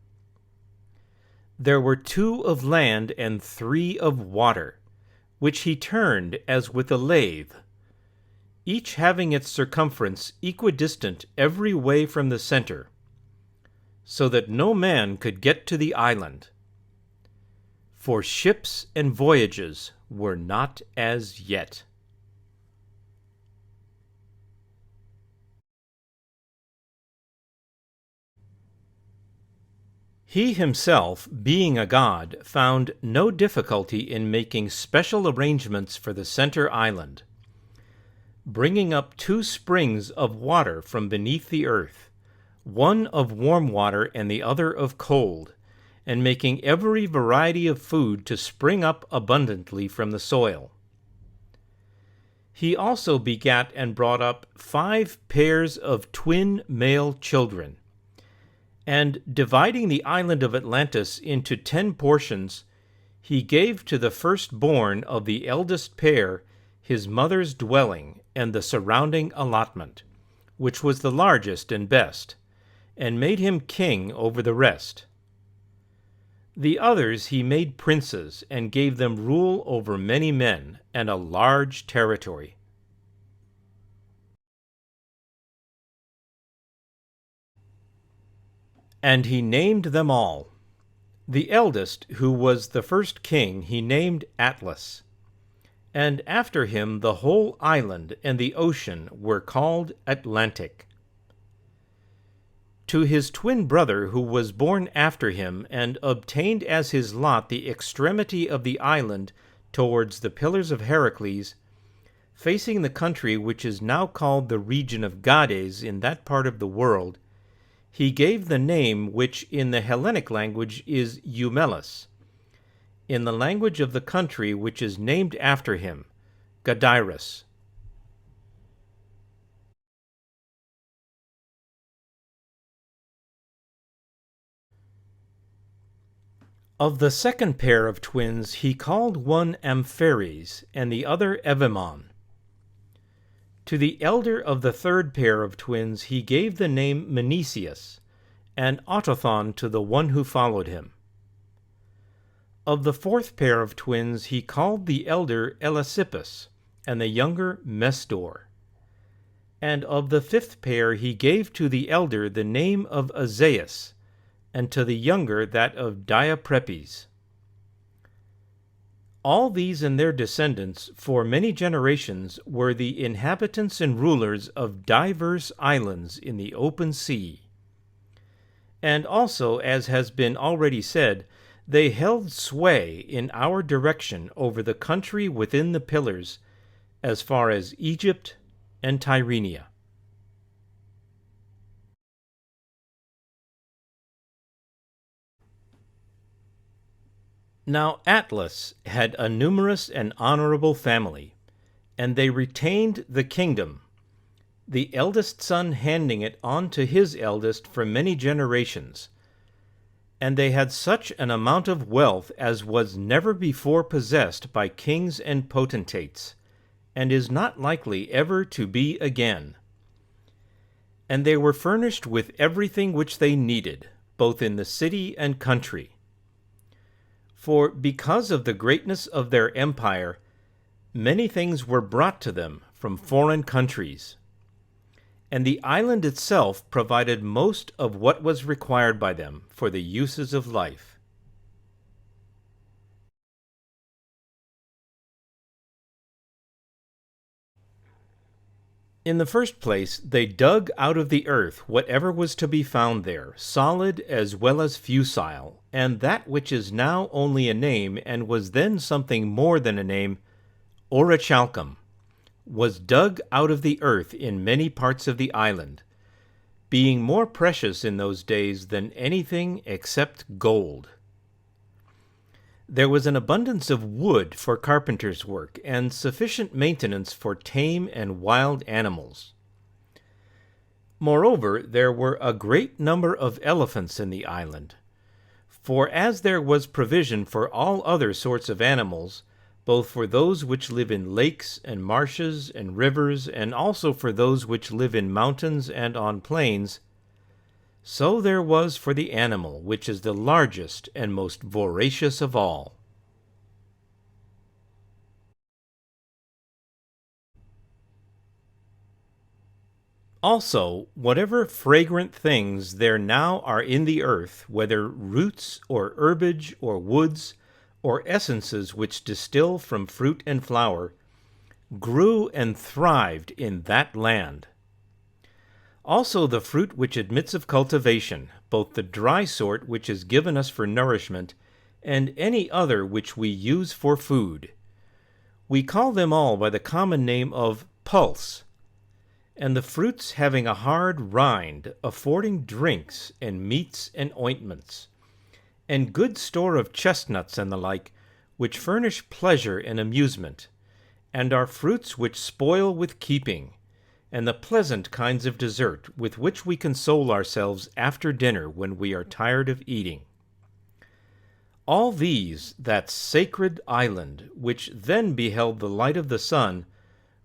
There were 2 of land and 3 of water, which he turned as with a lathe, each having its circumference equidistant every way from the center, so that no man could get to the island. For ships and voyages were not as yet. He himself, being a god, found no difficulty in making special arrangements for the center island, bringing up 2 springs of water from beneath the earth, one of warm water and the other of cold, and making every variety of food to spring up abundantly from the soil. He also begat and brought up 5 pairs of twin male children, and dividing the island of Atlantis into 10 portions, he gave to the firstborn of the eldest pair his mother's dwelling and the surrounding allotment, which was the largest and best, and made him king over the rest. The others he made princes, and gave them rule over many men and a large territory. And he named them all. The eldest, who was the first king, he named Atlas. And after him the whole island and the ocean were called Atlantic. To his twin brother, who was born after him, and obtained as his lot the extremity of the island towards the Pillars of Heracles, facing the country which is now called the region of Gades in that part of the world, he gave the name which in the Hellenic language is Eumelus, in the language of the country which is named after him, Gadirus. Of the second pair of twins he called one Ampheres, and the other Evemon. To the elder of the third pair of twins he gave the name Menesius, and Autothon to the one who followed him. Of the fourth pair of twins he called the elder Elasippus, and the younger Mestor. And of the fifth pair he gave to the elder the name of Azaeus, and to the younger that of Diaprepes. All these and their descendants for many generations were the inhabitants and rulers of divers islands in the open sea. And also, as has been already said, they held sway in our direction over the country within the pillars, as far as Egypt and Tyrrhenia. Now Atlas had a numerous and honorable family, and they retained the kingdom, the eldest son handing it on to his eldest for many generations. And they had such an amount of wealth as was never before possessed by kings and potentates, and is not likely ever to be again. And they were furnished with everything which they needed, both in the city and country. For because of the greatness of their empire, many things were brought to them from foreign countries. And the island itself provided most of what was required by them for the uses of life. In the first place, they dug out of the earth whatever was to be found there, solid as well as fusile, and that which is now only a name, and was then something more than a name, orichalcum, was dug out of the earth in many parts of the island, being more precious in those days than anything except gold. There was an abundance of wood for carpenter's work, and sufficient maintenance for tame and wild animals. Moreover, there were a great number of elephants in the island, for as there was provision for all other sorts of animals, both for those which live in lakes and marshes and rivers, and also for those which live in mountains and on plains, so there was for the animal which is the largest and most voracious of all. Also, whatever fragrant things there now are in the earth, whether roots or herbage or woods, or essences which distill from fruit and flower, grew and thrived in that land. Also the fruit which admits of cultivation, both the dry sort which is given us for nourishment, and any other which we use for food. We call them all by the common name of pulse, and the fruits having a hard rind, affording drinks and meats and ointments, and good store of chestnuts and the like, which furnish pleasure and amusement, and are fruits which spoil with keeping, and the pleasant kinds of dessert with which we console ourselves after dinner when we are tired of eating. All these that sacred island, which then beheld the light of the sun,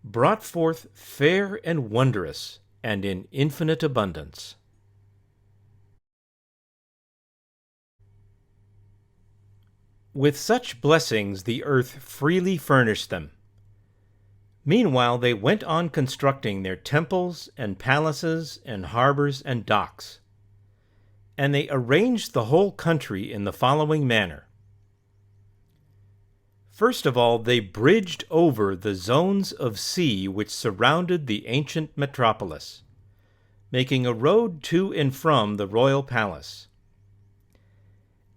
brought forth fair and wondrous, and in infinite abundance. With such blessings the earth freely furnished them. Meanwhile they went on constructing their temples and palaces and harbors and docks. And they arranged the whole country in the following manner. First of all, they bridged over the zones of sea which surrounded the ancient metropolis, making a road to and from the royal palace.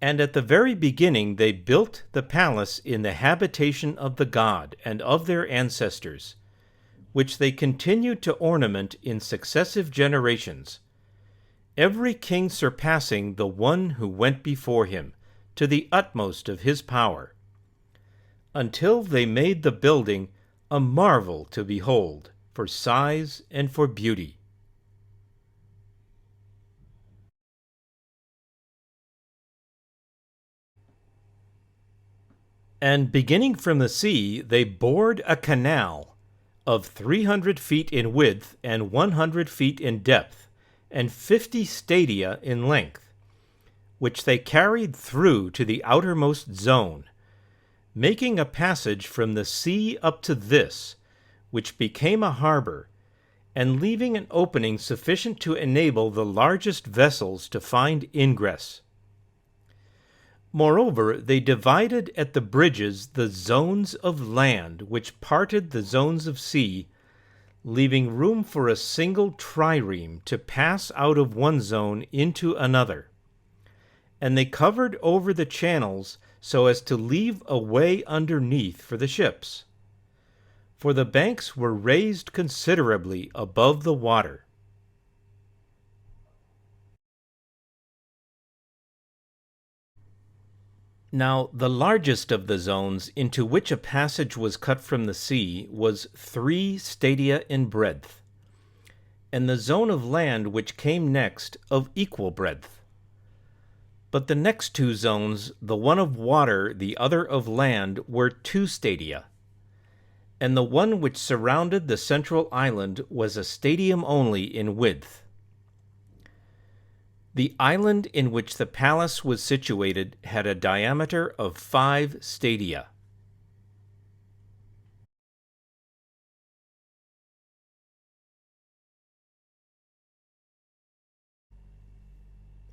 And at the very beginning they built the palace in the habitation of the god and of their ancestors, which they continued to ornament in successive generations, every king surpassing the one who went before him to the utmost of his power, until they made the building a marvel to behold for size and for beauty. And beginning from the sea, they bored a canal of 300 feet in width and 100 feet in depth, and 50 stadia in length, which they carried through to the outermost zone, making a passage from the sea up to this, which became a harbor, and leaving an opening sufficient to enable the largest vessels to find ingress. Moreover, they divided at the bridges the zones of land which parted the zones of sea, leaving room for a single trireme to pass out of one zone into another. And they covered over the channels so as to leave a way underneath for the ships, for the banks were raised considerably above the water. Now the largest of the zones into which a passage was cut from the sea was 3 stadia in breadth, and the zone of land which came next of equal breadth. But the next 2 zones, the one of water, the other of land, were 2 stadia, and the one which surrounded the central island was a stadium only in width. The island in which the palace was situated had a diameter of 5 stadia.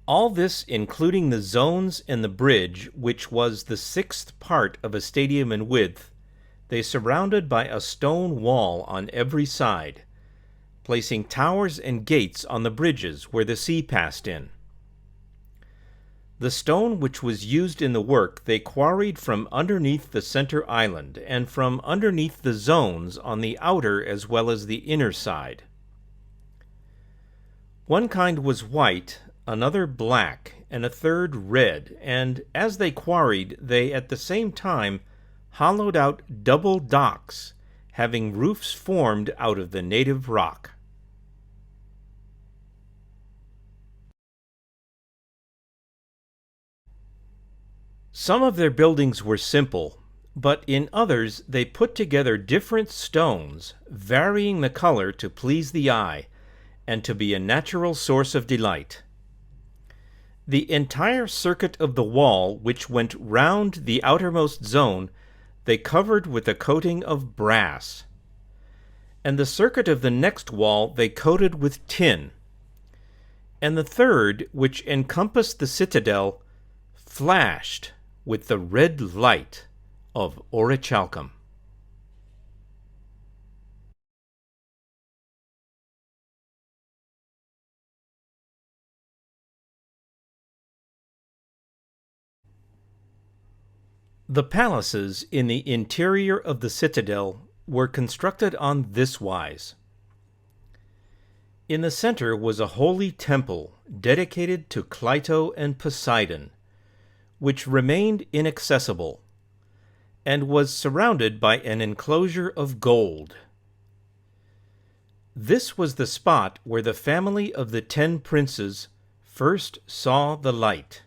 All this including the zones and the bridge, which was the 6th part of a stadium in width, they surrounded by a stone wall on every side, placing towers and gates on the bridges where the sea passed in. The stone which was used in the work they quarried from underneath the center island, and from underneath the zones on the outer as well as the inner side. One kind was white, another black, and a third red, and as they quarried, they at the same time hollowed out double docks, having roofs formed out of the native rock. Some of their buildings were simple, but in others they put together different stones, varying the color to please the eye, and to be a natural source of delight. The entire circuit of the wall, which went round the outermost zone, they covered with a coating of brass, and the circuit of the next wall they coated with tin, and the third, which encompassed the citadel, flashed with the red light of orichalcum. The palaces in the interior of the citadel were constructed on this wise. In the center was a holy temple dedicated to Cleito and Poseidon, which remained inaccessible, and was surrounded by an enclosure of gold. This was the spot where the family of the 10 princes first saw the light,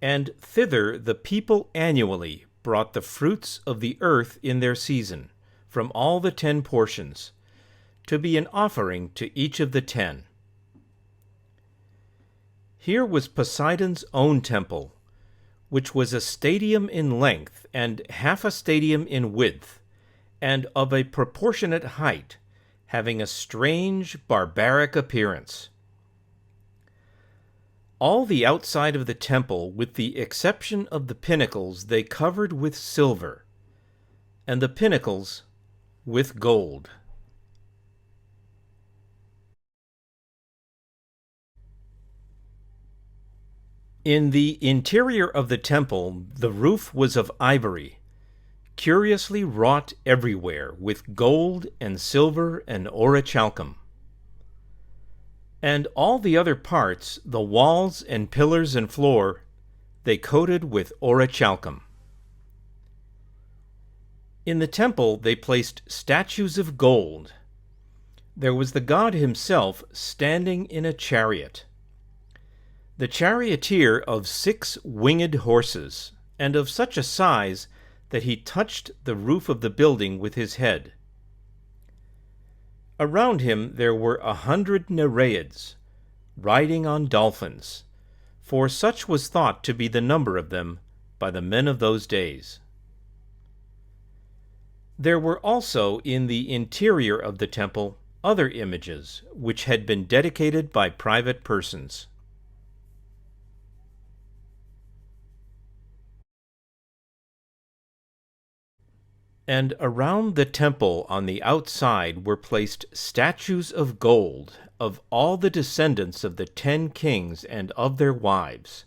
and thither the people annually brought the fruits of the earth in their season, from all the 10 portions, to be an offering to each of the 10. Here was Poseidon's own temple, which was a stadium in length and half a stadium in width, and of a proportionate height, having a strange, barbaric appearance. All the outside of the temple, with the exception of the pinnacles, they covered with silver, and the pinnacles with gold. In the interior of the temple, the roof was of ivory, curiously wrought everywhere with gold and silver and orichalcum. And all the other parts, the walls and pillars and floor, they coated with orichalcum. In the temple they placed statues of gold. There was the god himself standing in a chariot, the charioteer of 6 winged horses, and of such a size that he touched the roof of the building with his head. Around him there were 100 Nereids, riding on dolphins, for such was thought to be the number of them by the men of those days. There were also in the interior of the temple other images, which had been dedicated by private persons. And around the temple on the outside were placed statues of gold of all the descendants of the 10 kings and of their wives.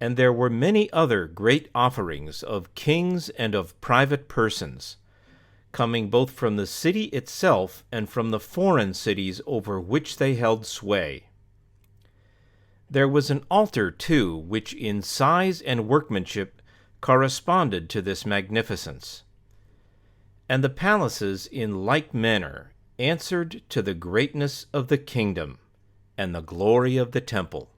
And there were many other great offerings of kings and of private persons, coming both from the city itself and from the foreign cities over which they held sway. There was an altar, too, which in size and workmanship corresponded to this magnificence. And the palaces in like manner answered to the greatness of the kingdom and the glory of the temple.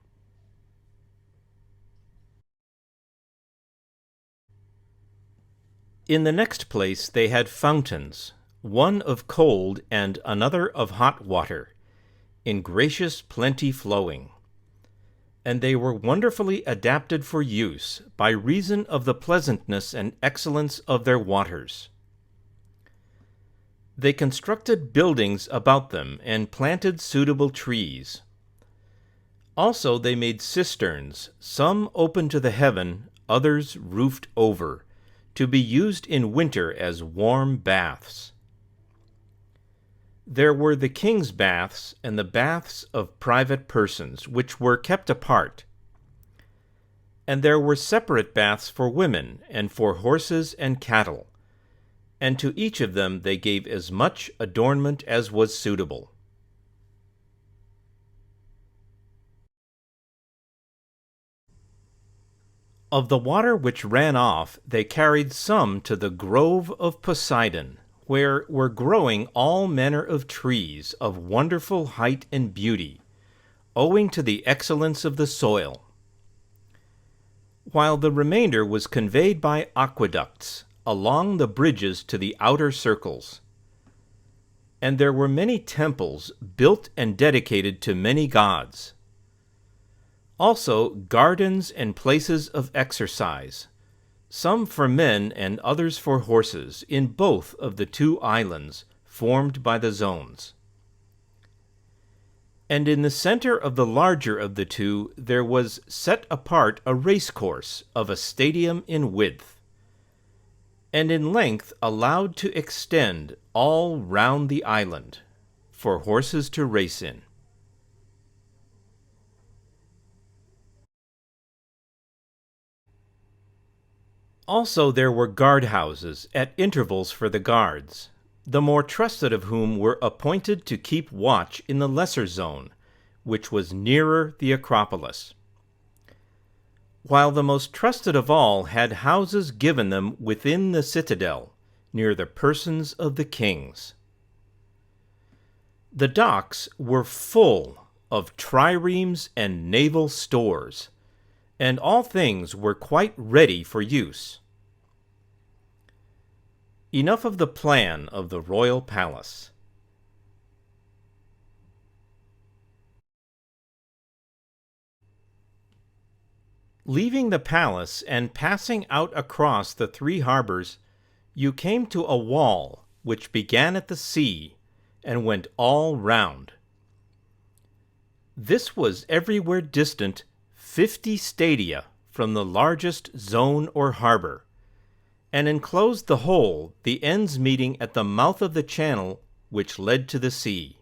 In the next place they had fountains, one of cold and another of hot water, in gracious plenty flowing. And they were wonderfully adapted for use by reason of the pleasantness and excellence of their waters. They constructed buildings about them and planted suitable trees. Also they made cisterns, some open to the heaven, others roofed over, to be used in winter as warm baths. There were the king's baths and the baths of private persons, which were kept apart. And there were separate baths for women and for horses and cattle, and to each of them they gave as much adornment as was suitable. Of the water which ran off, they carried some to the grove of Poseidon, where were growing all manner of trees of wonderful height and beauty, owing to the excellence of the soil. While the remainder was conveyed by aqueducts, along the bridges to the outer circles. And there were many temples built and dedicated to many gods. Also gardens and places of exercise, some for men and others for horses, in both of the 2 islands formed by the zones. And in the center of the larger of the 2 there was set apart a racecourse of a stadium in width, and in length allowed to extend all round the island, for horses to race in. Also there were guardhouses at intervals for the guards, the more trusted of whom were appointed to keep watch in the lesser zone, which was nearer the Acropolis, while the most trusted of all had houses given them within the citadel, near the persons of the kings. The docks were full of triremes and naval stores, and all things were quite ready for use. Enough of the plan of the royal palace. Leaving the palace and passing out across the three harbors, you came to a wall which began at the sea and went all round. This was everywhere distant 50 stadia from the largest zone or harbor, and enclosed the whole, the ends meeting at the mouth of the channel which led to the sea.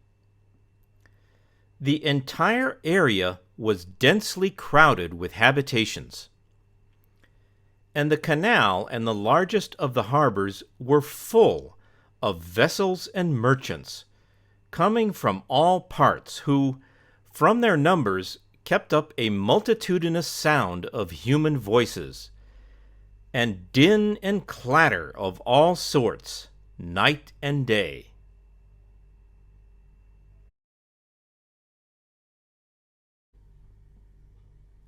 The entire area was densely crowded with habitations, and the canal and the largest of the harbors were full of vessels and merchants, coming from all parts, who, from their numbers, kept up a multitudinous sound of human voices, and din and clatter of all sorts, night and day.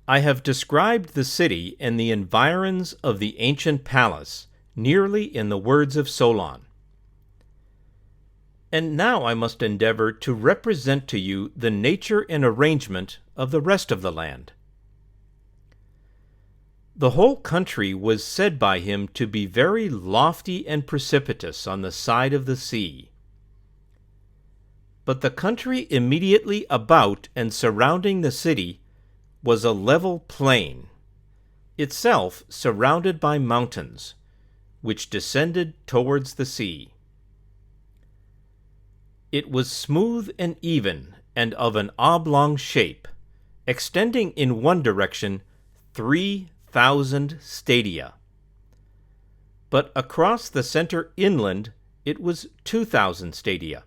I have described the city and the environs of the ancient palace nearly in the words of Solon. And now I must endeavor to represent to you the nature and arrangement of the rest of the land. The whole country was said by him to be very lofty and precipitous on the side of the sea. But the country immediately about and surrounding the city was a level plain, itself surrounded by mountains, which descended towards the sea. It was smooth and even, and of an oblong shape, extending in one direction 3,000 stadia. But across the center inland it was 2,000 stadia.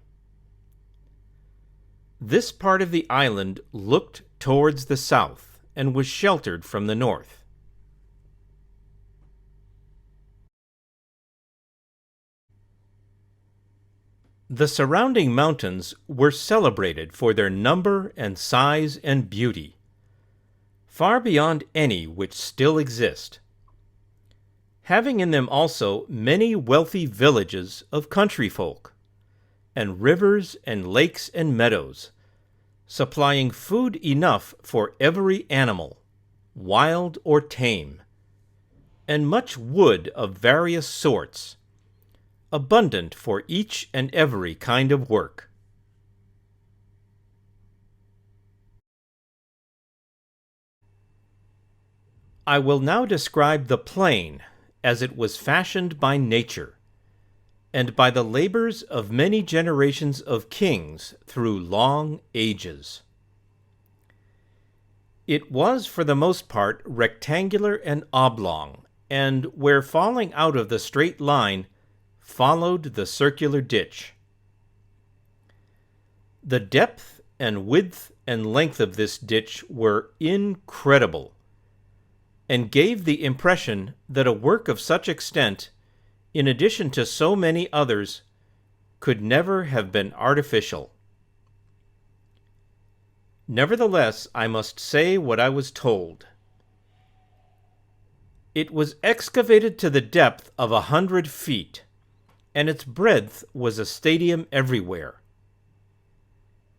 This part of the island looked towards the south and was sheltered from the north. The surrounding mountains were celebrated for their number and size and beauty, far beyond any which still exist, having in them also many wealthy villages of country folk, and rivers and lakes and meadows, supplying food enough for every animal, wild or tame, and much wood of various sorts, abundant for each and every kind of work. I will now describe the plain as it was fashioned by nature, and by the labors of many generations of kings through long ages. It was for the most part rectangular and oblong, and where falling out of the straight line followed the circular ditch. The depth and width and length of this ditch were incredible, and gave the impression that a work of such extent, in addition to so many others, could never have been artificial. Nevertheless, I must say what I was told. It was excavated to the depth of 100 feet, and its breadth was a stadium everywhere.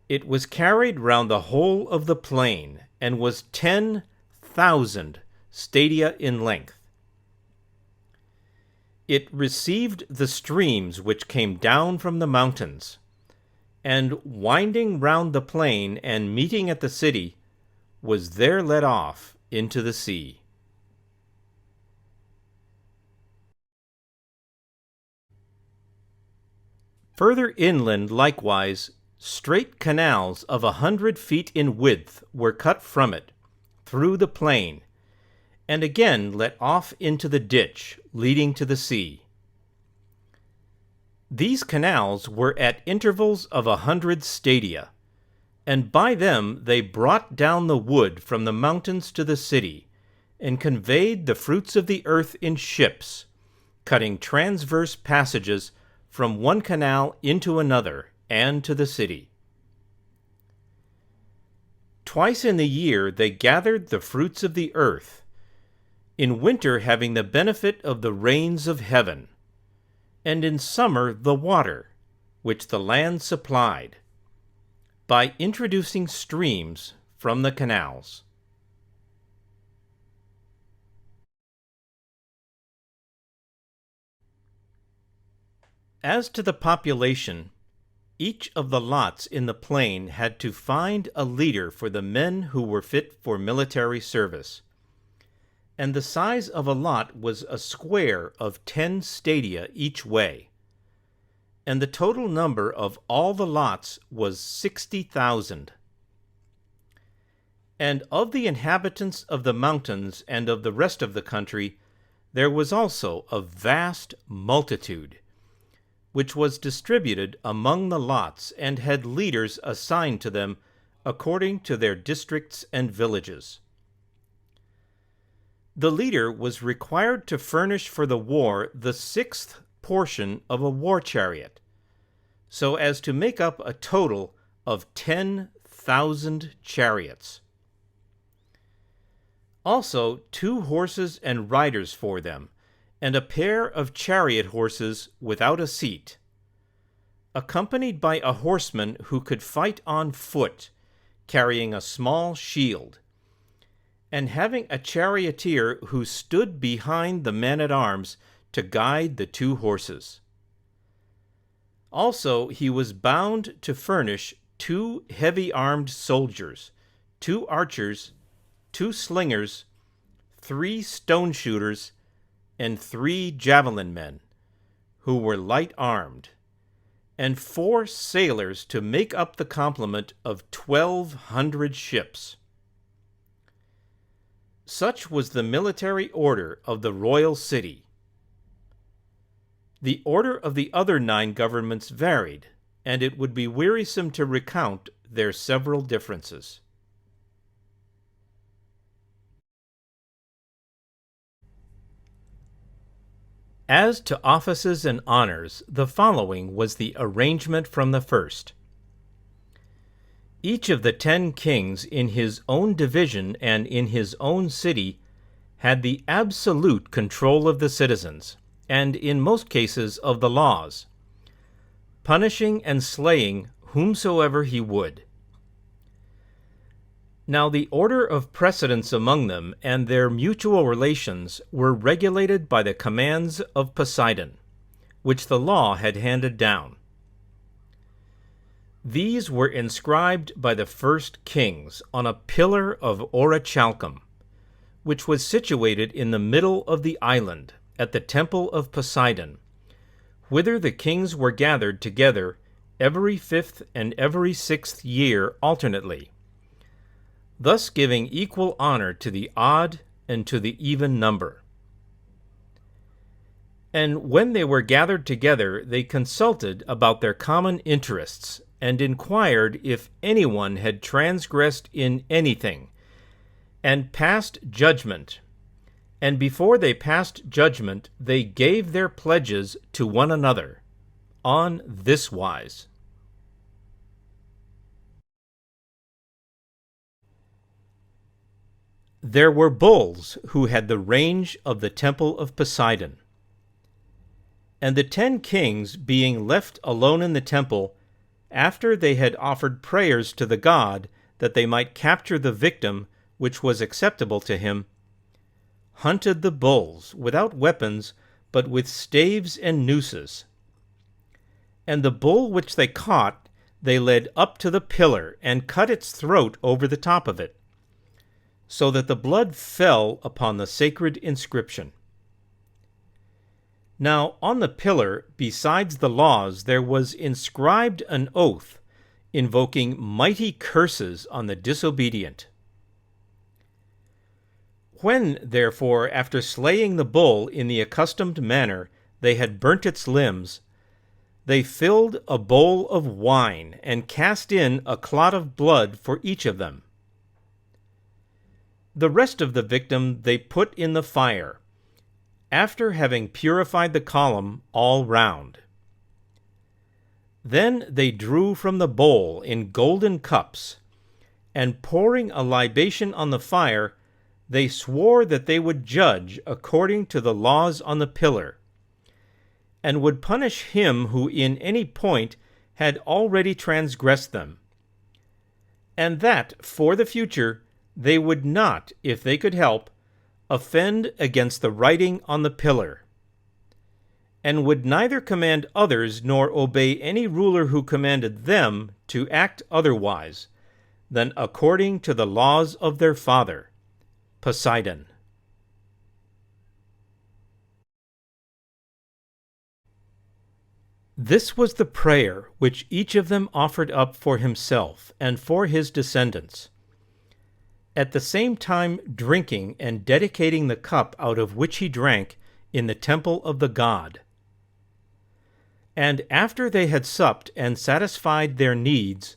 It was carried round the whole of the plain, and was 10,000 stadia in length. It received the streams which came down from the mountains, and winding round the plain and meeting at the city, was there led off into the sea. Further inland, likewise, straight canals of 100 feet in width were cut from it, through the plain, and again let off into the ditch leading to the sea. These canals were at intervals of 100 stadia, and by them they brought down the wood from the mountains to the city, and conveyed the fruits of the earth in ships, cutting transverse passages from one canal into another and to the city. Twice in the year they gathered the fruits of the earth, in winter having the benefit of the rains of heaven, and in summer the water, which the land supplied, by introducing streams from the canals. As to the population, each of the lots in the plain had to find a leader for the men who were fit for military service, and the size of a lot was a square of 10 stadia each way, and the total number of all the lots was 60,000. And of the inhabitants of the mountains and of the rest of the country, there was also a vast multitude, which was distributed among the lots and had leaders assigned to them according to their districts and villages. The leader was required to furnish for the war the 6th portion of a war chariot, so as to make up a total of 10,000 chariots. Also 2 horses and riders for them, and a pair of chariot horses without a seat, accompanied by a horseman who could fight on foot, carrying a small shield, and having a charioteer who stood behind the men-at-arms to guide the 2 horses. Also he was bound to furnish 2 heavy-armed soldiers, 2 archers, 2 slingers, 3 stone-shooters, and 3 javelin men, who were light-armed, and 4 sailors to make up the complement of 1,200 ships. Such was the military order of the royal city. The order of the other 9 governments varied, and it would be wearisome to recount their several differences. As to offices and honors, the following was the arrangement from the first. Each of the 10 kings in his own division and in his own city had the absolute control of the citizens, and in most cases of the laws, punishing and slaying whomsoever he would. Now the order of precedence among them and their mutual relations were regulated by the commands of Poseidon, which the law had handed down. These were inscribed by the first kings on a pillar of orichalcum, which was situated in the middle of the island, at the temple of Poseidon, whither the kings were gathered together every 5th and every 6th year alternately, thus giving equal honor to the odd and to the even number. And when they were gathered together, they consulted about their common interests, and inquired if anyone had transgressed in anything, and passed judgment. And before they passed judgment, they gave their pledges to one another, on this wise. There were bulls who had the range of the temple of Poseidon. And the 10 kings, being left alone in the temple, after they had offered prayers to the god that they might capture the victim which was acceptable to him, hunted the bulls without weapons, but with staves and nooses. And the bull which they caught they led up to the pillar, and cut its throat over the top of it, so that the blood fell upon the sacred inscription. Now on the pillar, besides the laws, there was inscribed an oath, invoking mighty curses on the disobedient. When, therefore, after slaying the bull in the accustomed manner, they had burnt its limbs, they filled a bowl of wine and cast in a clot of blood for each of them. The rest of the victim they put in the fire, after having purified the column all round. Then they drew from the bowl in golden cups, and pouring a libation on the fire, they swore that they would judge according to the laws on the pillar, and would punish him who in any point had already transgressed them, and that for the future they would not, if they could help, offend against the writing on the pillar, and would neither command others nor obey any ruler who commanded them to act otherwise than according to the laws of their father, Poseidon. This was the prayer which each of them offered up for himself and for his descendants, at the same time drinking and dedicating the cup out of which he drank in the temple of the god. And after they had supped and satisfied their needs,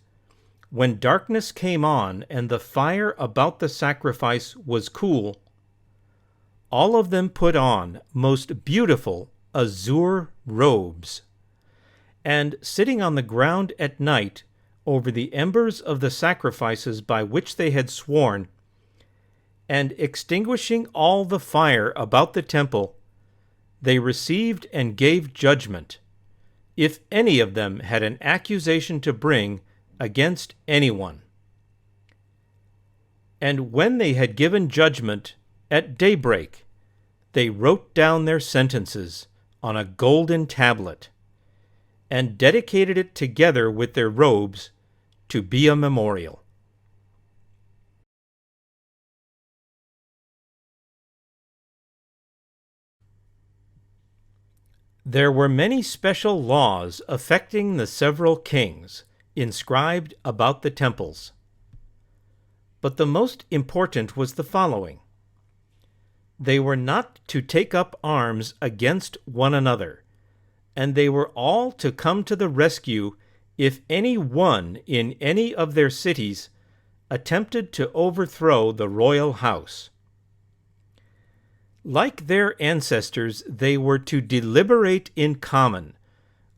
when darkness came on and the fire about the sacrifice was cool, all of them put on most beautiful azure robes, and sitting on the ground at night over the embers of the sacrifices by which they had sworn, and extinguishing all the fire about the temple, they received and gave judgment, if any of them had an accusation to bring against anyone. And when they had given judgment, at daybreak, they wrote down their sentences on a golden tablet, and dedicated it together with their robes to be a memorial. There were many special laws affecting the several kings, inscribed about the temples. But the most important was the following: they were not to take up arms against one another, and they were all to come to the rescue if any one in any of their cities attempted to overthrow the royal house. Like their ancestors, they were to deliberate in common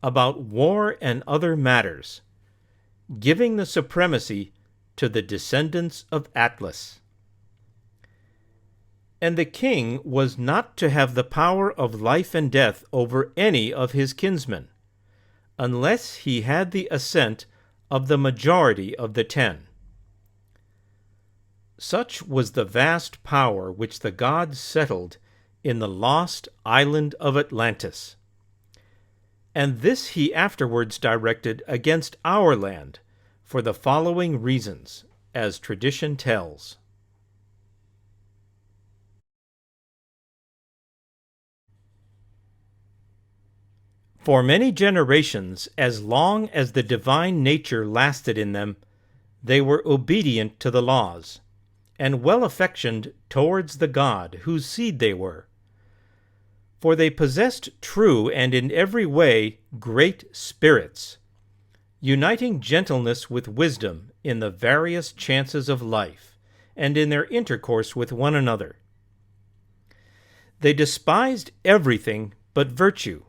about war and other matters, giving the supremacy to the descendants of Atlas. And the king was not to have the power of life and death over any of his kinsmen, unless he had the assent of the majority of the 10. Such was the vast power which the gods settled in the lost island of Atlantis. And this he afterwards directed against our land for the following reasons, as tradition tells. For many generations, as long as the divine nature lasted in them, they were obedient to the laws, and well affectioned towards the god whose seed they were. For they possessed true and in every way great spirits, uniting gentleness with wisdom in the various chances of life, and in their intercourse with one another. They despised everything but virtue,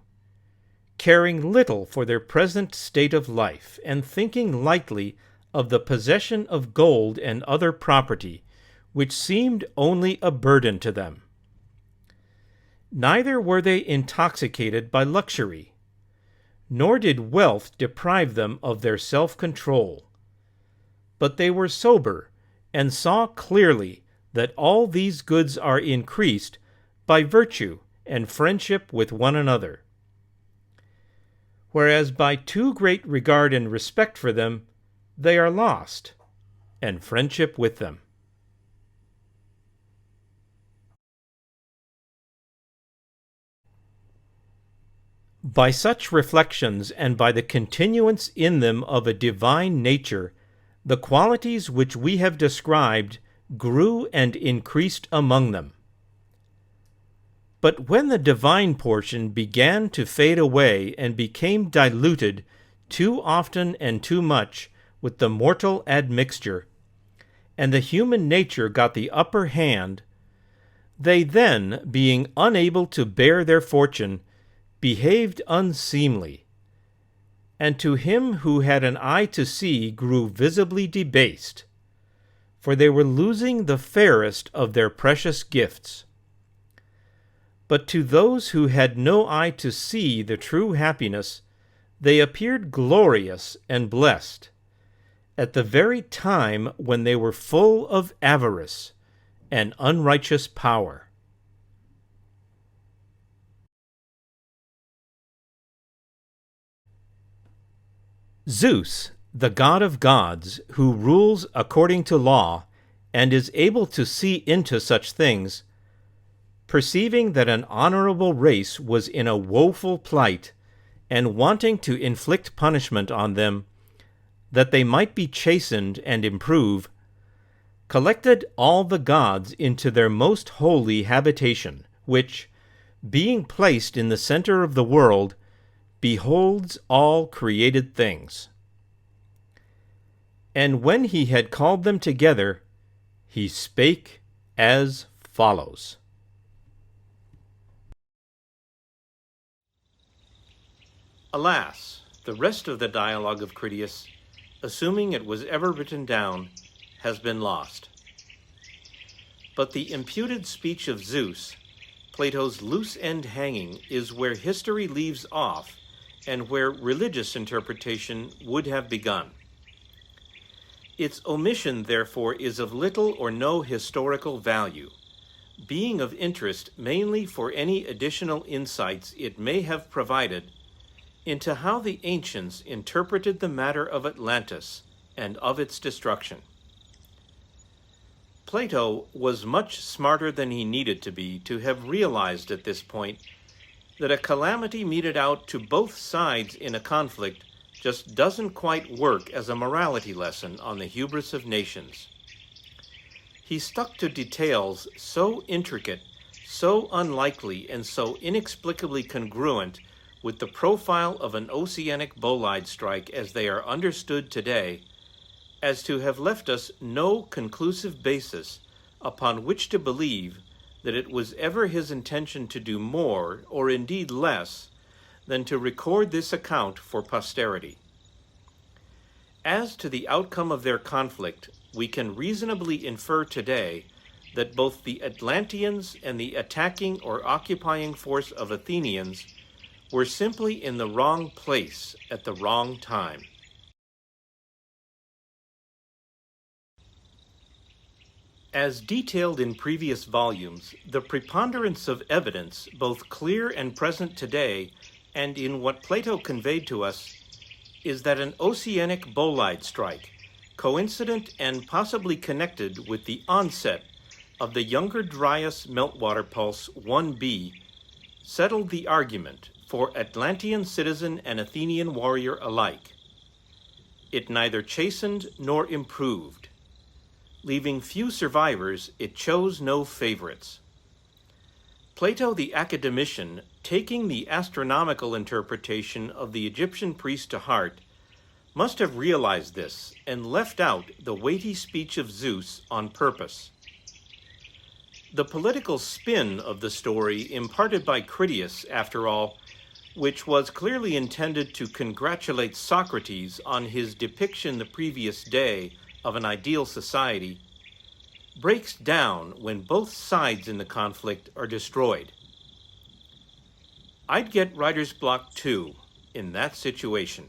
caring little for their present state of life, and thinking lightly of the possession of gold and other property, which seemed only a burden to them. Neither were they intoxicated by luxury, nor did wealth deprive them of their self-control. But they were sober, and saw clearly that all these goods are increased by virtue and friendship with one another. Whereas by too great regard and respect for them, they are lost, and friendship with them. By such reflections, and by the continuance in them of a divine nature, the qualities which we have described grew and increased among them. But when the divine portion began to fade away and became diluted too often and too much with the mortal admixture, and the human nature got the upper hand, they then, being unable to bear their fortune, behaved unseemly, and to him who had an eye to see grew visibly debased, for they were losing the fairest of their precious gifts. But to those who had no eye to see the true happiness, they appeared glorious and blessed, at the very time when they were full of avarice and unrighteous power. Zeus, the god of gods, who rules according to law and is able to see into such things, perceiving that an honorable race was in a woeful plight, and wanting to inflict punishment on them, that they might be chastened and improve, collected all the gods into their most holy habitation, which, being placed in the center of the world, beholds all created things. And when he had called them together, he spake as follows. Alas, the rest of the dialogue of Critias, assuming it was ever written down, has been lost. But the imputed speech of Zeus, Plato's loose end hanging, is where history leaves off and where religious interpretation would have begun. Its omission, therefore, is of little or no historical value, being of interest mainly for any additional insights it may have provided into how the ancients interpreted the matter of Atlantis and of its destruction. Plato was much smarter than he needed to be to have realized at this point that a calamity meted out to both sides in a conflict just doesn't quite work as a morality lesson on the hubris of nations. He stuck to details so intricate, so unlikely, and so inexplicably congruent with the profile of an oceanic bolide strike as they are understood today, as to have left us no conclusive basis upon which to believe that it was ever his intention to do more, or indeed less, than to record this account for posterity. As to the outcome of their conflict, we can reasonably infer today that both the Atlanteans and the attacking or occupying force of Athenians were simply in the wrong place at the wrong time. As detailed in previous volumes, the preponderance of evidence, both clear and present today, and in what Plato conveyed to us, is that an oceanic bolide strike, coincident and possibly connected with the onset of the Younger Dryas meltwater pulse 1b, settled the argument for Atlantean citizen and Athenian warrior alike. It neither chastened nor improved. Leaving few survivors, it chose no favorites. Plato the academician, taking the astronomical interpretation of the Egyptian priest to heart, must have realized this and left out the weighty speech of Zeus on purpose. The political spin of the story imparted by Critias, after all, which was clearly intended to congratulate Socrates on his depiction the previous day of an ideal society, breaks down when both sides in the conflict are destroyed. I'd get writer's block too in that situation.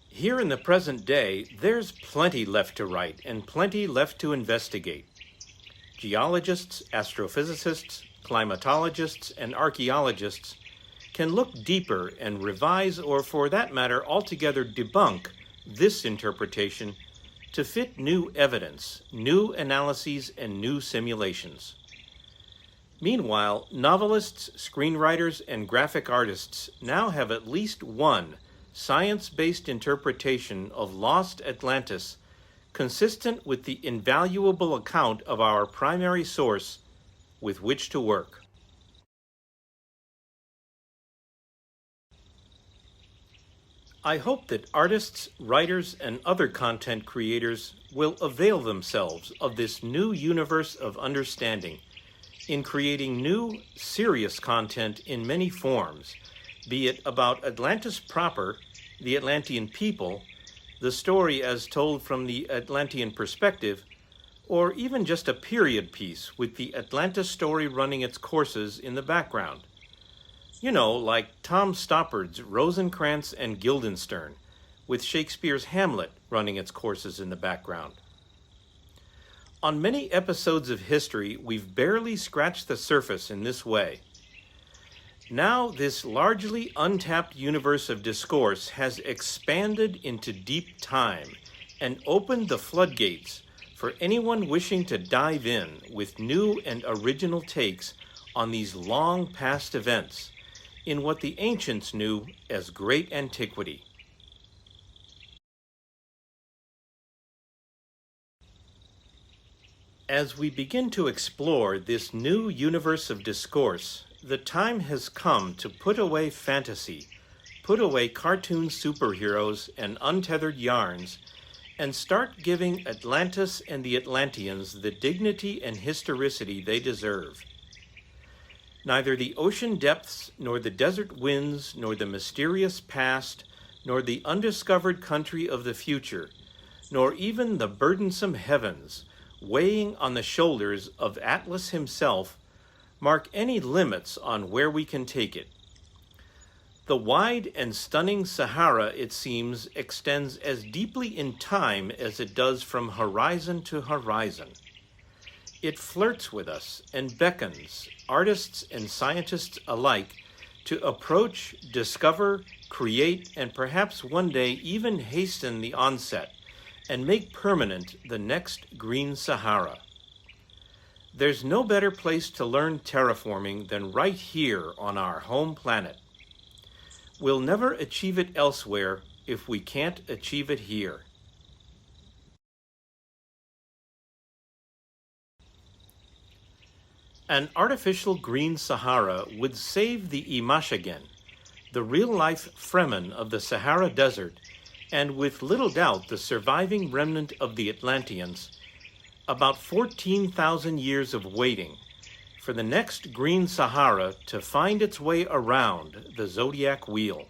Here in the present day, there's plenty left to write and plenty left to investigate. Geologists, astrophysicists, climatologists, and archaeologists can look deeper and revise, or for that matter altogether debunk, this interpretation to fit new evidence, new analyses, and new simulations. Meanwhile, novelists, screenwriters, and graphic artists now have at least one science-based interpretation of Lost Atlantis consistent with the invaluable account of our primary source with which to work. I hope that artists, writers, and other content creators will avail themselves of this new universe of understanding in creating new, serious content in many forms, be it about Atlantis proper, the Atlantean people, the story as told from the Atlantean perspective, or even just a period piece with the Atlantis story running its courses in the background. You know, like Tom Stoppard's Rosencrantz and Guildenstern, with Shakespeare's Hamlet running its courses in the background. On many episodes of history, we've barely scratched the surface in this way. Now, this largely untapped universe of discourse has expanded into deep time and opened the floodgates for anyone wishing to dive in with new and original takes on these long past events in what the ancients knew as great antiquity. As we begin to explore this new universe of discourse, the time has come to put away fantasy, put away cartoon superheroes and untethered yarns, and start giving Atlantis and the Atlanteans the dignity and historicity they deserve. Neither the ocean depths, nor the desert winds, nor the mysterious past, nor the undiscovered country of the future, nor even the burdensome heavens, weighing on the shoulders of Atlas himself, mark any limits on where we can take it. The wide and stunning Sahara, it seems, extends as deeply in time as it does from horizon to horizon. It flirts with us and beckons artists and scientists alike to approach, discover, create, and perhaps one day even hasten the onset and make permanent the next green Sahara. There's no better place to learn terraforming than right here on our home planet. We'll never achieve it elsewhere if we can't achieve it here. An artificial green Sahara would save the Imashegen, the real-life Fremen of the Sahara Desert, and with little doubt the surviving remnant of the Atlanteans, about 14,000 years of waiting for the next green Sahara to find its way around the zodiac wheel.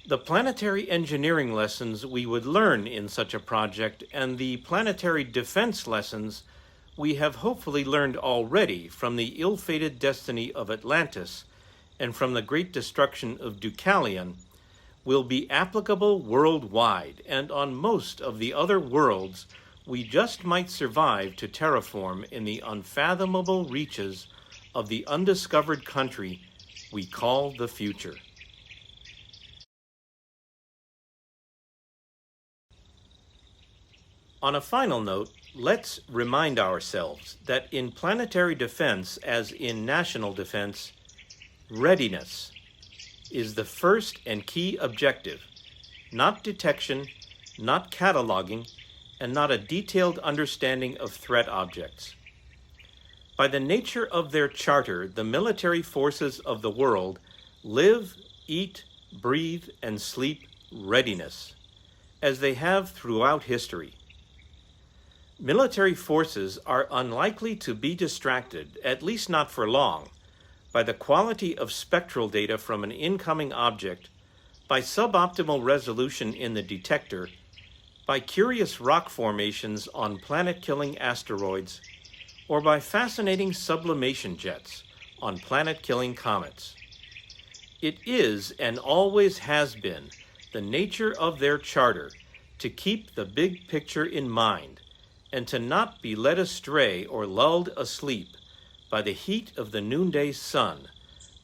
The planetary engineering lessons we would learn in such a project and the planetary defense lessons we have hopefully learned already from the ill-fated destiny of Atlantis and from the great destruction of Deucalion will be applicable worldwide and on most of the other worlds we just might survive to terraform in the unfathomable reaches of the undiscovered country we call the future. On a final note, let's remind ourselves that in planetary defense, as in national defense, readiness is the first and key objective, not detection, not cataloging, and not a detailed understanding of threat objects. By the nature of their charter, the military forces of the world live, eat, breathe, and sleep readiness, as they have throughout history. Military forces are unlikely to be distracted, at least not for long, by the quality of spectral data from an incoming object, by suboptimal resolution in the detector, by curious rock formations on planet-killing asteroids, or by fascinating sublimation jets on planet-killing comets. It is and always has been the nature of their charter to keep the big picture in mind and to not be led astray or lulled asleep by the heat of the noonday sun,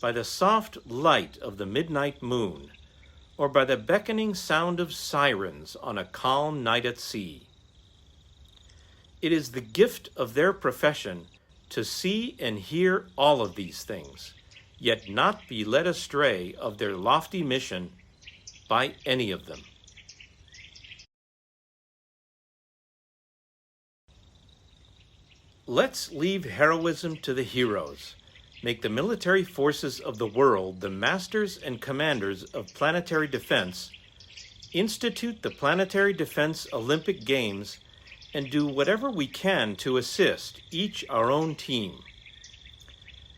by the soft light of the midnight moon, or by the beckoning sound of sirens on a calm night at sea. It is the gift of their profession to see and hear all of these things, yet not be led astray of their lofty mission by any of them. Let's leave heroism to the heroes. Make the military forces of the world the masters and commanders of planetary defense, institute the Planetary Defense Olympic Games, and do whatever we can to assist each our own team.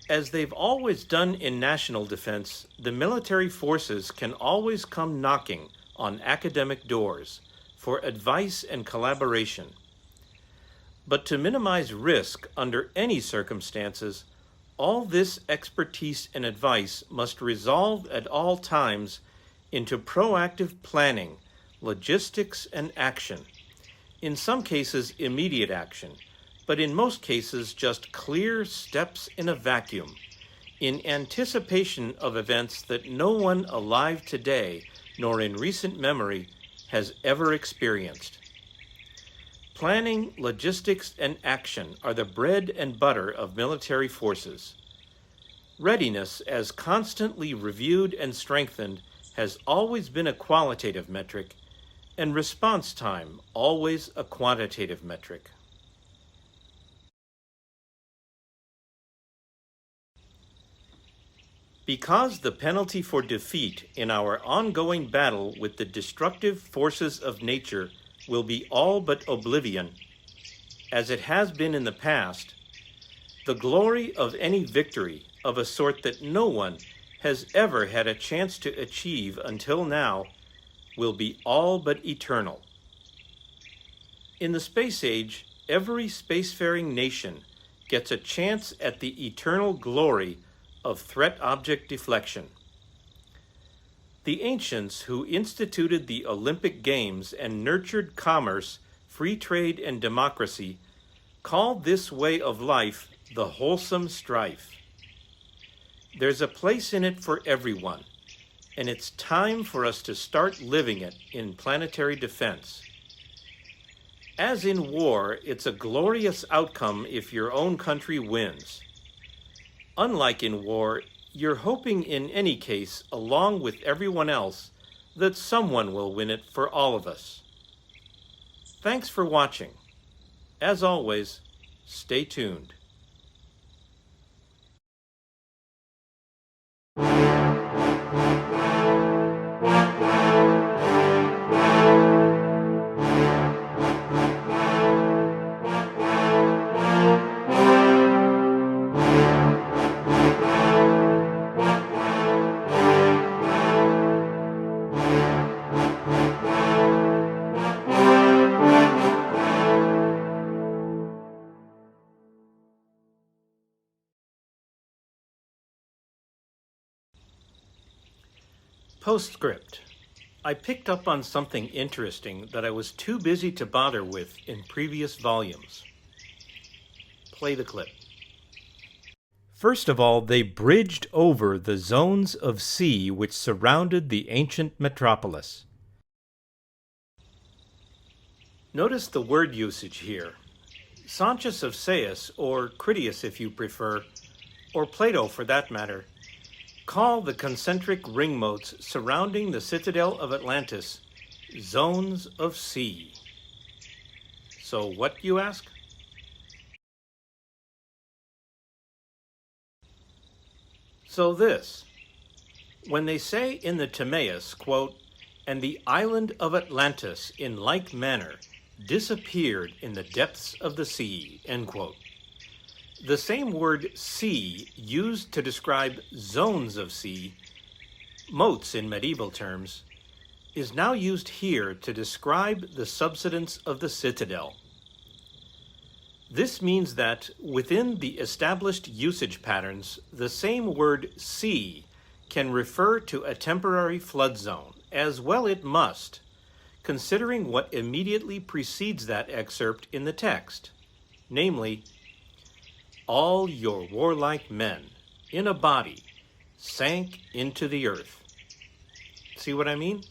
As they've always done in national defense, the military forces can always come knocking on academic doors for advice and collaboration. But to minimize risk under any circumstances, all this expertise and advice must resolve at all times into proactive planning, logistics, and action. In some cases, immediate action, but in most cases, just clear steps in a vacuum, in anticipation of events that no one alive today, nor in recent memory, has ever experienced. Planning, logistics, and action are the bread and butter of military forces. Readiness, as constantly reviewed and strengthened, has always been a qualitative metric, and response time always a quantitative metric. Because the penalty for defeat in our ongoing battle with the destructive forces of nature will be all but oblivion, as it has been in the past, the glory of any victory of a sort that no one has ever had a chance to achieve until now will be all but eternal. In the space age, every spacefaring nation gets a chance at the eternal glory of threat object deflection. The ancients who instituted the Olympic Games and nurtured commerce, free trade, and democracy called this way of life the wholesome strife. There's a place in it for everyone, and it's time for us to start living it in planetary defense. As in war, it's a glorious outcome if your own country wins. Unlike in war, you're hoping in any case, along with everyone else, that someone will win it for all of us. Thanks for watching. As always, stay tuned. Postscript. I picked up on something interesting that I was too busy to bother with in previous volumes. Play the clip. First of all, they bridged over the zones of sea which surrounded the ancient metropolis. Notice the word usage here. Sanchez of Sais, or Critias if you prefer, or Plato for that matter, call the concentric ring moats surrounding the citadel of Atlantis zones of sea. So what, you ask? So this, when they say in the Timaeus, quote, "And the island of Atlantis in like manner disappeared in the depths of the sea," end quote. The same word sea used to describe zones of sea, moats in medieval terms, is now used here to describe the subsidence of the citadel. This means that within the established usage patterns, the same word sea can refer to a temporary flood zone, as well it must, considering what immediately precedes that excerpt in the text, namely, all your warlike men, in a body, sank into the earth. See what I mean?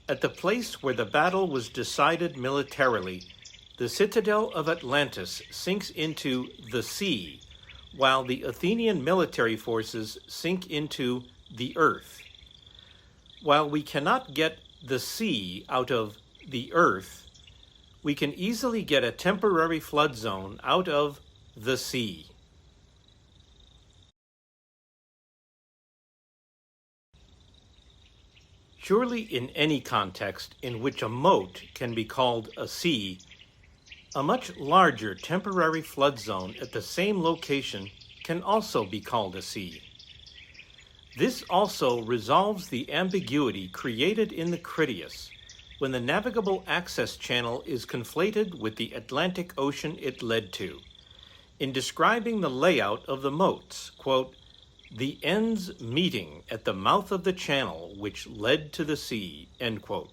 At the place where the battle was decided militarily, the citadel of Atlantis sinks into the sea, while the Athenian military forces sink into the earth. While we cannot get the sea out of the earth, we can easily get a temporary flood zone out of the sea. Surely in any context in which a moat can be called a sea, a much larger temporary flood zone at the same location can also be called a sea. This also resolves the ambiguity created in the Critias when the navigable access channel is conflated with the Atlantic Ocean it led to, in describing the layout of the moats, quote, "the ends meeting at the mouth of the channel which led to the sea," end quote,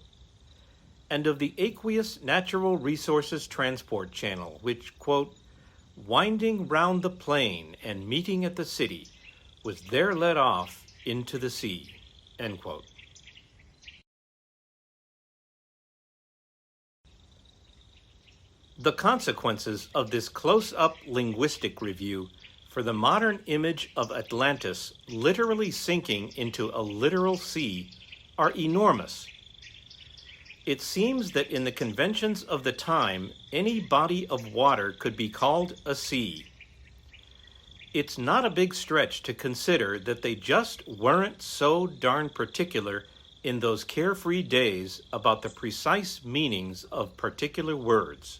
and of the aqueous natural resources transport channel which, quote, "winding round the plain and meeting at the city, was there led off into the sea," end quote. The consequences of this close-up linguistic review for the modern image of Atlantis literally sinking into a literal sea are enormous. It seems that in the conventions of the time, any body of water could be called a sea. It's not a big stretch to consider that they just weren't so darn particular in those carefree days about the precise meanings of particular words,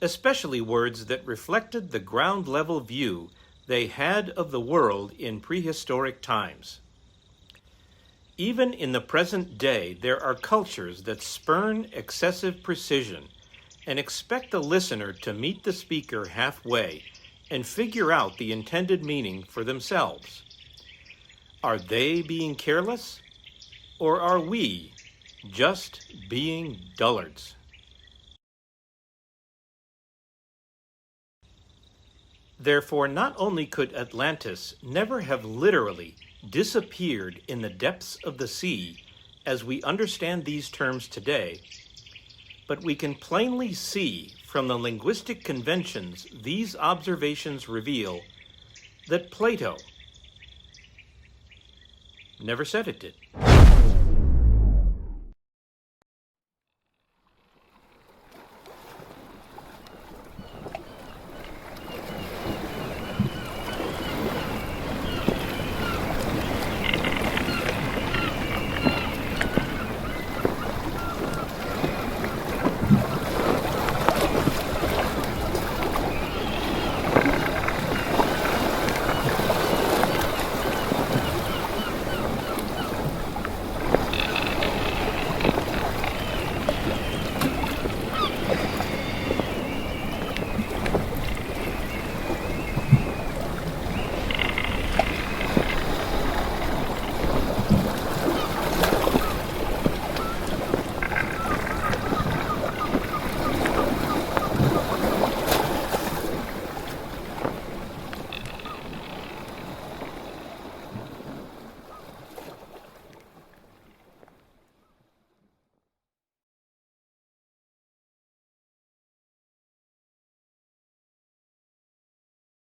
especially words that reflected the ground-level view they had of the world in prehistoric times. Even in the present day, there are cultures that spurn excessive precision and expect the listener to meet the speaker halfway and figure out the intended meaning for themselves. Are they being careless? Or are we just being dullards? Therefore, not only could Atlantis never have literally disappeared in the depths of the sea as we understand these terms today, but we can plainly see from the linguistic conventions these observations reveal that Plato never said it did.